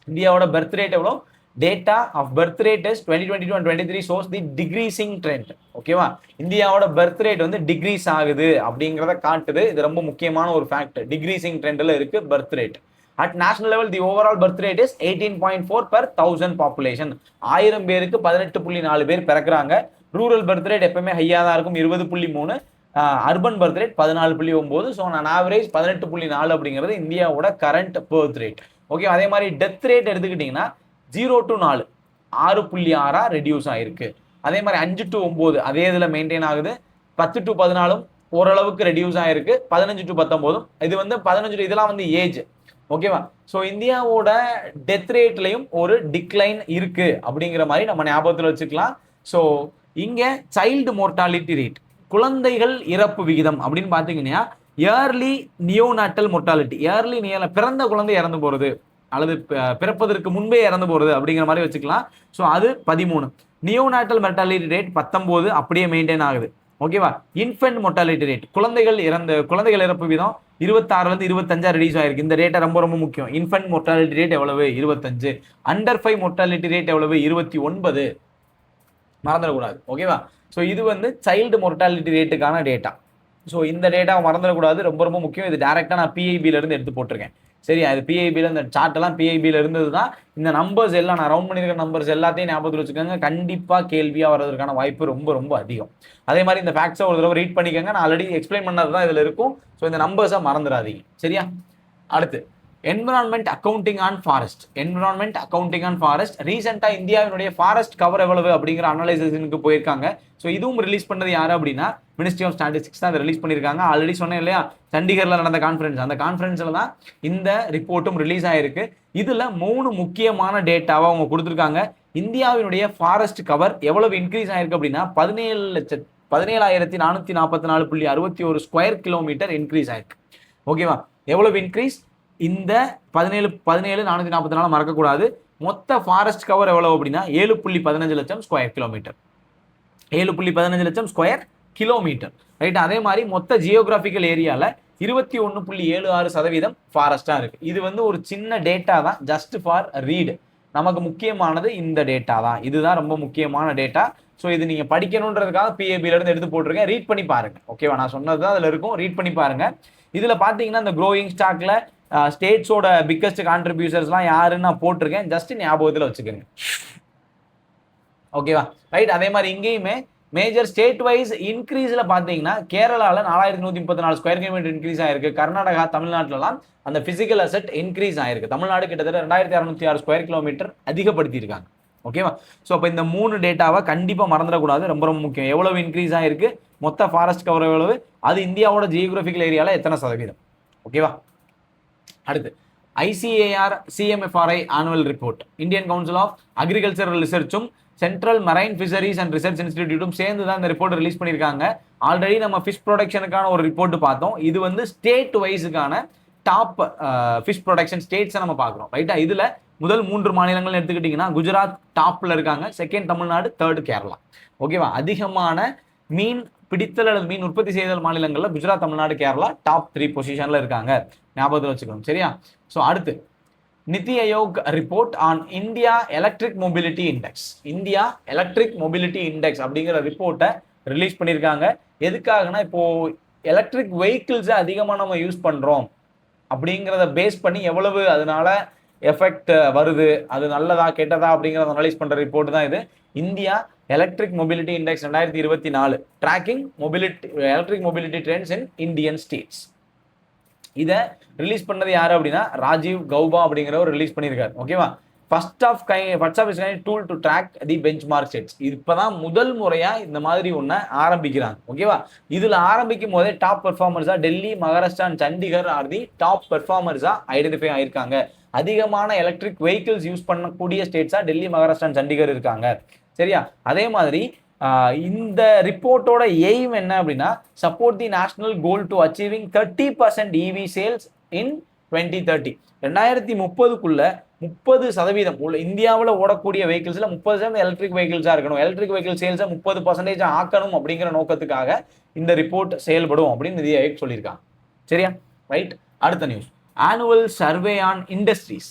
இந்தியாவோட பர்த் ரேட் எவ்வளோ? Data of birth rate is 2022 and 23 shows the decreasing trend. ஓகேவா? இந்தியாவோட பர்த் ரேட் வந்து டிக்ரீஸ் ஆகுது அப்படிங்கிறத காட்டுது. இது ரொம்ப முக்கியமான ஒரு ஃபேக்ட். டிக்ரீசிங் ட்ரெண்ட்ல இருக்கு birth rate. At national level, the overall birth rate is 18.4 per 1000 population. 1000 பேருக்கு 18.4 பேர் பிறக்கிறாங்க. ரூரல் பர்த் ரேட் எப்பவுமே ஹையாக தான் இருக்கும் 20.3, அர்பன் பர்த் ரேட் 14.9. ஸோ நான் ஆவரேஜ் 18.4 அப்படிங்கிறது இந்தியாவோட கரண்ட் பர்த் ரேட். ஓகே, அதே மாதிரி டெத் ரேட் எடுத்துக்கிட்டிங்கன்னா 0 to 4 6.6 ரெடியூஸ் ஆயிருக்கு. அதே மாதிரி 5 to 9 அதே இதில் மெயின்டைன் ஆகுது. 10 to 14 ஓரளவுக்கு ரெடியூஸ் ஆயிருக்கு. 15 to 19 இது வந்து 15 இதெல்லாம் வந்து ஏஜ். ஓகேவா? ஸோ இந்தியாவோட டெத் ரேட்லையும் ஒரு டிக்ளைன் இருக்கு அப்படிங்கிற மாதிரி நம்ம ஞாபகத்தில் வச்சுக்கலாம். ஸோ இங்கே சைல்டு மோர்டாலிட்டி ரேட், குழந்தைகள் இறப்பு விகிதம் அப்படின்னு பார்த்தீங்கன்னா இயர்லி நியோநாட்டல் மோர்டாலிட்டி, இயர்லி பிறந்த குழந்தை இறந்து போகிறது அல்லது பிறப்பதற்கு முன்பே இறந்து போகிறது அப்படிங்கிற மாதிரி வச்சுக்கலாம். ஸோ அது 13. நியோநாட்டல் மோர்டாலிட்டி ரேட் 19 அப்படியே மெயின்டைன் ஆகுது. ஓகேவா? இன்ஃபென்ட் மோர்டாலிட்டி ரேட், குழந்தைகள் இறப்பு வீதம் 26 25 ரெடியூஸ் ஆயிருக்கு. இந்த ரேட்டை ரொம்ப ரொம்ப முக்கியம். இன்ஃபென்ட் மோர்டாலிட்டி ரேட் எவ்வளவு? 25. அண்டர் 5 மோர்டாலிட்டி ரேட் எவ்வளவு? 29. மறந்துடக்கூடாது. ஓகேவா? ஸோ இது வந்து சைல்டு மோர்டாலிட்டி ரேட்டுக்கான டேட்டா. ஸோ இந்த டேட்டா மறந்துடக்கூடாது, ரொம்ப ரொம்ப முக்கியம். இது டேரெக்டாக நான் பிஐபியிலேருந்து எடுத்து போட்டிருக்கேன். சரியா? இது பிஐபியில் இந்த சார்ட்டெல்லாம் பிஐபியில் இருந்தது தான். இந்த நம்பர்ஸ் எல்லாம் நான் ரவுண்ட் பண்ணியிருக்க நம்பர்ஸ் எல்லாத்தையும் ஞாபகத்தில் வச்சுக்கோங்க. கண்டிப்பாக கேள்வியாக வர்றதுக்கான வாய்ப்பு ரொம்ப ரொம்ப அதிகம். அதே மாதிரி இந்த ஃபேக்ட்ஸை ஒரு தடவை ரீட் பண்ணிக்கோங்க. நான் ஆல்ரெடி எக்ஸ்பிளைன் பண்ணது தான் இதில் இருக்கும். ஸோ இந்த நம்பர்ஸை மறந்துடாதீங்க. சரியா? அடுத்து என்விரான்மெண்ட் அக்கௌண்டிங் ஆன் ஃபாரஸ்ட். ரீசெண்டாக இந்தியாவினுடைய ஃபாரஸ்ட் கவர் எவ்வளவு அப்படிங்கிற அனலைசேஷனுக்கு போயிருக்காங்க. ஸோ இதுவும் ரிலீஸ் பண்ணது யாரு அப்படின்னா மினிஸ்ட்ரி ஆஃப் ஸ்டாட்டிஸ்டிக்ஸ் தான் அதை ரிலீஸ் பண்ணியிருக்காங்க. ஆல்ரெடி சொன்னேன் இல்லையா, சண்டிகரில் நடந்த கான்ஃபரன்ஸ், அந்த கான்ஃபரன்ஸில் தான் இந்த ரிப்போர்ட்டும் ரிலீஸ் ஆயிருக்கு. இதில் 3 முக்கியமான டேட்டாவை அவங்க கொடுத்துருக்காங்க. இந்தியாவினுடைய ஃபாரஸ்ட் கவர் எவ்வளவு இன்க்ரீஸ் ஆயிருக்கு அப்படின்னா 17,444.61 ஸ்கொயர் கிலோமீட்டர் இன்க்ரீஸ் ஆயிருக்கு. ஓகேவா? எவ்வளவு இன்க்ரீஸ்? இந்த 17,444 மறக்கக்கூடாது. மொத்த ஃபாரஸ்ட் கவர் எவ்வளவு அப்படின்னா 7.15 லட்சம் ஸ்கொயர் கிலோமீட்டர். 7.15 லட்சம் ஸ்கொயர் கிலோமீட்டர். ரைட்? அதே மாதிரி மொத்த ஜியோகிராபிக்கல் ஏரியாவில் 21.76% ஃபாரஸ்டாக இருக்கு. இது வந்து ஒரு சின்ன டேட்டா தான், ஜஸ்ட் ஃபார் ரீடு. நமக்கு முக்கியமானது இந்த டேட்டா தான். இதுதான் ரொம்ப முக்கியமான டேட்டா. ஸோ இது நீங்கள் படிக்கணுன்றதுக்காக பிஏபியிலேருந்து எடுத்து போட்டிருக்கேன். ரீட் பண்ணி பாருங்க. ஓகேவா? நான் சொன்னது தான் அதில் இருக்கும். ரீட் பண்ணி பாருங்க. இதில் பார்த்தீங்கன்னா இந்த க்ரோயிங் ஸ்டாக்ல ஸ்டேட்ஸோட பிக்கஸ்ட் கான்ட்ரிபியூசர்ஸ்லாம் யாருன்னு நான் போட்டிருக்கேன். ஜஸ்ட் ஞாபகத்தில் வச்சுக்கோங்க. ஓகேவா? ரைட்? அதே மாதிரி இங்கேயுமே மேஜர் ஸ்டேட் வைஸ் இன்க்ரீஸ்ல பார்த்தீங்கன்னா கேரளாவில் 4134 ஸ்கொயர் கிலோமீட்டர் இன்க்ரீஸ் ஆயிருக்கு. கர்நாடகா, தமிழ்நாட்டிலலாம் அந்த பிசிக்கல் அசெட் இன்க்ரீஸ் ஆயிருக்கு. தமிழ்நாடு கிட்டத்தட்ட 2606 ஸ்கொயர் கிலோமீட்டர் அதிகப்படுத்தியிருக்காங்க. ஓகேவா? ஸோ அப்போ இந்த 3 டேட்டாவை கண்டிப்பாக மறந்துடக்கூடாது, ரொம்ப ரொம்ப முக்கியம். எவ்வளவு இன்க்ரீஸ் ஆயிருக்கு, மொத்த ஃபாரஸ்ட் கவர் எவ்வளவு, அது இந்தியாவோட ஜியோகிராபிக்கல் ஏரியாவில் எத்தனை சதவீதம். ஓகேவா? அடுத்து ICAR CMFRI annual report, Indian council of agricultural ரிசர்ச்சும் central marine fisheries and research இன்ஸ்டிடியூட்டும் சேர்ந்து தான் இந்த ரிப்போர்ட் ரிலீஸ் பண்ணியிருக்காங்க. ஆல்ரெடி நம்ம ஃபிஷ் ப்ரொடக்ஷனுக்கான ஒரு ரிப்போர்ட் பார்த்தோம். இது வந்து ஸ்டேட் வைஸுக்கான டாப் ஃபிஷ் ப்ரொடக்ஷன் ஸ்டேட்ஸை நம்ம பார்க்குறோம். ரைட்டா? இதில் முதல் 3 மாநிலங்கள் எடுத்துக்கிட்டிங்கன்னா குஜராத் டாப்பில் இருக்காங்க, செகண்ட் தமிழ்நாடு, தேர்டு கேரளா. ஓகேவா? அதிகமான மீன் பிடித்தல் அல்லது மீன் உற்பத்தி செய்தல் மாநிலங்களில் குஜராத், தமிழ்நாடு, கேரளா டாப் 3 பொசிஷனில் இருக்காங்க. ஞாபகத்தில் வச்சுக்கணும். சரியா? ஸோ அடுத்து NITI Aayog report on India electric mobility index. India electric mobility index அப்படிங்கிற ரிப்போர்ட்டை ரிலீஸ் பண்ணியிருக்காங்க. எதுக்காகனா இப்போ எலக்ட்ரிக் வெஹிக்கிள்ஸை அதிகமாக நம்ம யூஸ் பண்ணுறோம் அப்படிங்கிறத பேஸ் பண்ணி எவ்வளவு அதனால எஃபெக்ட் வருது, அது நல்லதா கெட்டதா அப்படிங்கிறத அனலைஸ் பண்ணுற ரிப்போர்ட் தான் இது. India electric mobility index 2024 tracking electric mobility trends in Indian states. இதை ரிலீஸ் பண்ணது யாரு அப்படின்னா ராஜீவ் கௌபா அப்படிங்கிறவர் ரிலீஸ் பண்ணியிருக்காரு. ஓகேவா? First of its kind tool to track the benchmark states. இது இப்போதான் முதல் முறையாக இந்த மாதிரி ஒன்று ஆரம்பிக்கிறாங்க. ஓகேவா? இதில் ஆரம்பிக்கும் போதே டாப் பெர்ஃபார்மர்ஸாக Delhi, Maharashtra and Chandigarh are the top பெர்ஃபார்மர்ஸாக ஐடென்டிஃபை ஆயிருக்காங்க. அதிகமான எலக்ட்ரிக் வெஹிக்கிள்ஸ் யூஸ் பண்ணக்கூடிய ஸ்டேட்ஸாக டெல்லி, மகாராஷ்டிரா அண்ட் சண்டிகர் இருக்காங்க. சரியா? அதே மாதிரி இந்த ரிப்போர்ட்டோட எய்ம் என்ன அப்படின்னா support the national goal to achieving 30% EV sales in 2030. 2030க்குள்ள 30% உள்ள இந்தியாவில் ஓடக்கூடிய வெஹிக்கிள்ஸ்ல 30% எலக்ட்ரிக் வெஹிக்கிள்ஸாக இருக்கணும். எலக்ட்ரிக் வெஹிக்கிள் சேல்ஸை 30% ஆக்கணும் அப்படிங்கிற நோக்கத்துக்காக இந்த ரிப்போர்ட் செயல்படும் அப்படின்னு நிதி ஆயோக் சொல்லியிருக்காங்க. சரியா? ரைட்? அடுத்த news, annual survey on industries.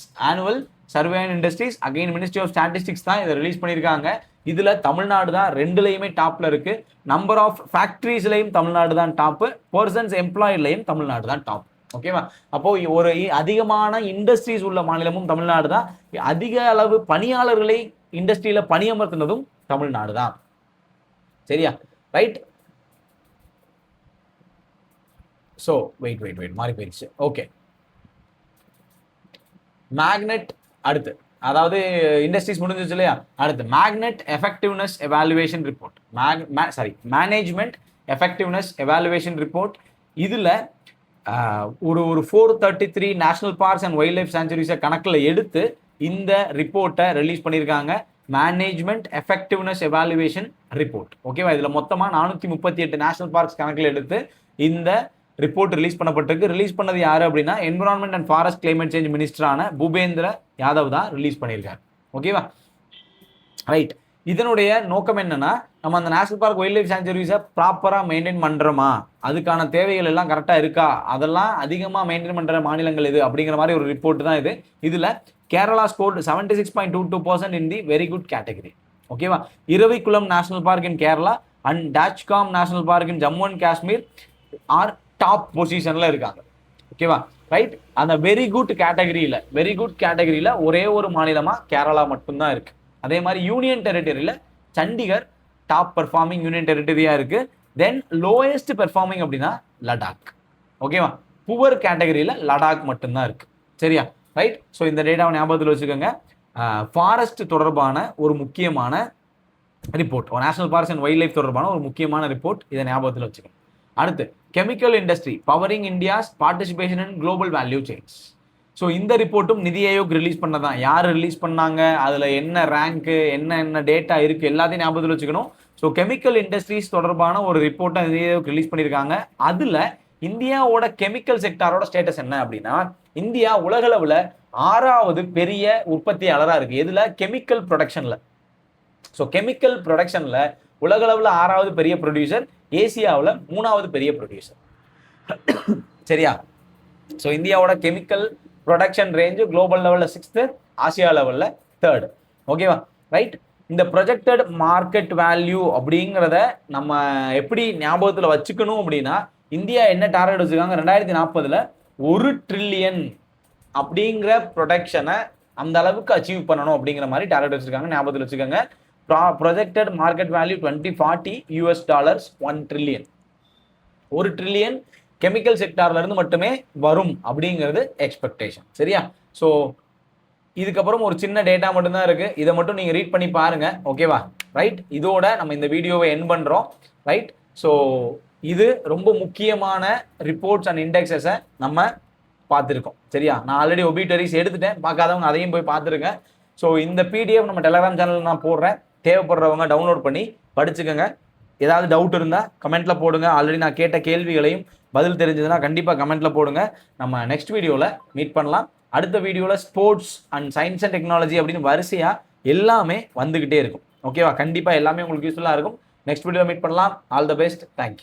Again ministry of statistics தான் இதை ரிலீஸ் பண்ணியிருக்காங்க. இதுல தமிழ்நாடு தான் 2லையுமே டாப்ல இருக்கு. நம்பர் ஆஃப் ஃபேக்டரிஸ்லையும் தமிழ்நாடு தான் டாப், பர்சன்ஸ் எம்ப்ளாய்ட்லையும் தமிழ்நாடு தான் டாப். ஓகேவா? அப்போ ஒரு அதிகமான இண்டஸ்ட்ரீஸ் உள்ள மாநிலமும் தமிழ்நாடு தான். அதிக அளவு பணியாளர்களை இண்டஸ்ட்ரியில பணியமர்த்தினதும் தமிழ்நாடு தான். சரியா? ரைட். ஸோ வெயிட் மாறி போயிடுச்சு. ஓகே, மேக்னெட் அடுத்து, அதாவது இண்டஸ்ட்ரீஸ் முடிஞ்சிச்சு இல்லையா? அடுத்து magnet effectiveness evaluation report, management effectiveness evaluation report. இதில் ஒரு 433 national parks and wildlife சாங்சுரிஸை கணக்கில் எடுத்து இந்த ரிப்போர்ட்டை ரிலீஸ் பண்ணியிருக்காங்க. Management effectiveness evaluation report. ஓகேவா? இதில் மொத்தமாக 438 நேஷனல் பார்க்ஸ் கணக்கில் எடுத்து இந்த ரிப்போர்ட் ரிலீஸ் பண்ணப்பட்டிருக்கு. ரிலீஸ் பண்ணது யாரு அப்படின்னா environment and forest climate change மினிஸ்டரான பூபேந்திர யாதவ் தான் ரிலீஸ் பண்ணியிருக்காரு. ஓகேவா? ரைட். இதனுடைய நோக்கம் என்னன்னா, நம்ம அந்த நேஷனல் பார்க் வைல்ட் லைஃப் சாங்சுரிஸை ப்ராப்பராக மெயின்டைன் பண்ணுறோமா, அதுக்கான தேவைகள் எல்லாம் கரெக்டாக இருக்கா, அதெல்லாம் அதிகமாக மெயின்டைன் பண்ணுற மாநிலங்கள் இது அப்படிங்கிற மாதிரி ஒரு ரிப்போர்ட் தான் இது. இதில் Kerala scored 76.22% in the very good category. ஓகேவா? Eravikulam national park in Kerala and Dachigam national park in Jammu and Kashmir are top பொசிஷன்ல இருக்காங்க. ஓகேவா? ரைட். அந்த வெரி குட் கேட்டகரியில ஒரே ஒரு மாநிலமா கேரளா மட்டும்தான் இருக்கு. அதே மாதிரி யூனியன் டெரிட்டரியில சண்டிகர் டாப் பெர்ஃபார்மிங் யூனியன் டெரிட்டரியா இருக்கு. தென் லோயஸ்ட் பெர்ஃபார்மிங் அப்படின்னா லடாக். ஓகேவா? புவர் கேட்டகரியில லடாக் மட்டும்தான் இருக்கு. சரியா? ரைட். ஸோ இந்த டேட்டாவை ஞாபகத்தில் வச்சுக்கோங்க. ஃபாரஸ்ட் தொடர்பான ஒரு முக்கியமான report, national forest and wildlife தொடர்பான ஒரு முக்கியமான ரிப்போர்ட், இதை ஞாபகத்தில் வச்சுக்கோங்க. அடுத்து chemical industry powering India's participation in global value chains. So இந்த ரிப்போர்ட்டும் நிதி ஆயோக் ரிலீஸ் பண்ணதான். யார் ரிலீஸ் பண்ணாங்க, அதில் என்ன ரேங்க்கு, என்ன டேட்டா இருக்குது, எல்லாத்தையும் ஞாபகத்தில் வச்சுக்கணும். ஸோ கெமிக்கல் இண்டஸ்ட்ரீஸ் தொடர்பான ஒரு ரிப்போர்ட்டை நிதி ஆயோக் ரிலீஸ் பண்ணியிருக்காங்க. அதில் இந்தியாவோட கெமிக்கல் செக்டாரோட ஸ்டேட்டஸ் என்ன அப்படின்னா, இந்தியா உலகளவில் 6வது பெரிய உற்பத்தியாளராக இருக்குது. எதில்? கெமிக்கல் ப்ரொடக்ஷனில். ஸோ கெமிக்கல் ப்ரொடக்ஷனில் உலகளவில் 6வது பெரிய ப்ரொடியூசர், ஏசியாவில் 3வது பெரிய ப்ரொடியூசர். சரியா? ஸோ இந்தியாவோட கெமிக்கல் ப்ரொடக்ஷன் ரேஞ்சு குளோபல் லெவலில் 6th, ஆசியா லெவலில் 3rd. ஓகேவா? ரைட். இந்த ப்ரொஜெக்டட் மார்க்கெட் வேல்யூ அப்படிங்கிறத நம்ம எப்படி ஞாபகத்தில் வச்சுக்கணும் அப்படின்னா, இந்தியா என்ன டார்கெட் வச்சுருக்காங்க, 2040 1 ட்ரில்லியன் அப்படிங்கிற ப்ரொடக்ஷனை அந்த அளவுக்கு அச்சீவ் பண்ணணும் அப்படிங்கிற மாதிரி டார்கெட் வச்சுருக்காங்க. ஞாபகத்தில் வச்சுக்கோங்க. Projected market value $2040 $1 trillion. 1 trillion chemical செக்டார்ல இருந்து மட்டுமே வரும் அப்படிங்கிறது எக்ஸ்பெக்டேஷன். சரியா? ஸோ இதுக்கப்புறம் ஒரு சின்ன டேட்டா மட்டும்தான் இருக்கு, இதை மட்டும் நீங்க ரீட் பண்ணி பாருங்க. ஓகேவா? ரைட். இதோட நம்ம இந்த வீடியோவை எண்ட் பண்றோம். ரைட். ஸோ இது ரொம்ப முக்கியமான ரிப்போர்ட்ஸ் அண்ட் இண்டெக்ஸஸை நம்ம பார்த்துருக்கோம். சரியா? நான் ஆல்ரெடி ஒபிட்டரிஸ் எடுத்துட்டேன், பார்க்காதவங்க அதையும் போய் பார்த்துருங்க. ஸோ இந்த பிடிஎஃப் நம்ம டெலகிராம் சேனல் நான் போடுறேன், தேவைப்படுறவங்க டவுன்லோட் பண்ணி படிச்சுக்கோங்க. ஏதாவது டவுட் இருந்தால் கமெண்ட்டில் போடுங்க. ஆல்ரெடி நான் கேட்ட கேள்விகளையும் பதில் தெரிஞ்சதுன்னா கண்டிப்பாக கமெண்ட்டில் போடுங்க. நம்ம நெக்ஸ்ட் வீடியோவில் மீட் பண்ணலாம். அடுத்த வீடியோவில் sports and science and technology அப்படின்னு வரிசையாக எல்லாமே வந்துக்கிட்டே இருக்கும். ஓகேவா? கண்டிப்பாக எல்லாமே உங்களுக்கு யூஸ்ஃபுல்லாக இருக்கும். நெக்ஸ்ட் வீடியோவில் மீட் பண்ணலாம். All the best. தேங்க்யூ.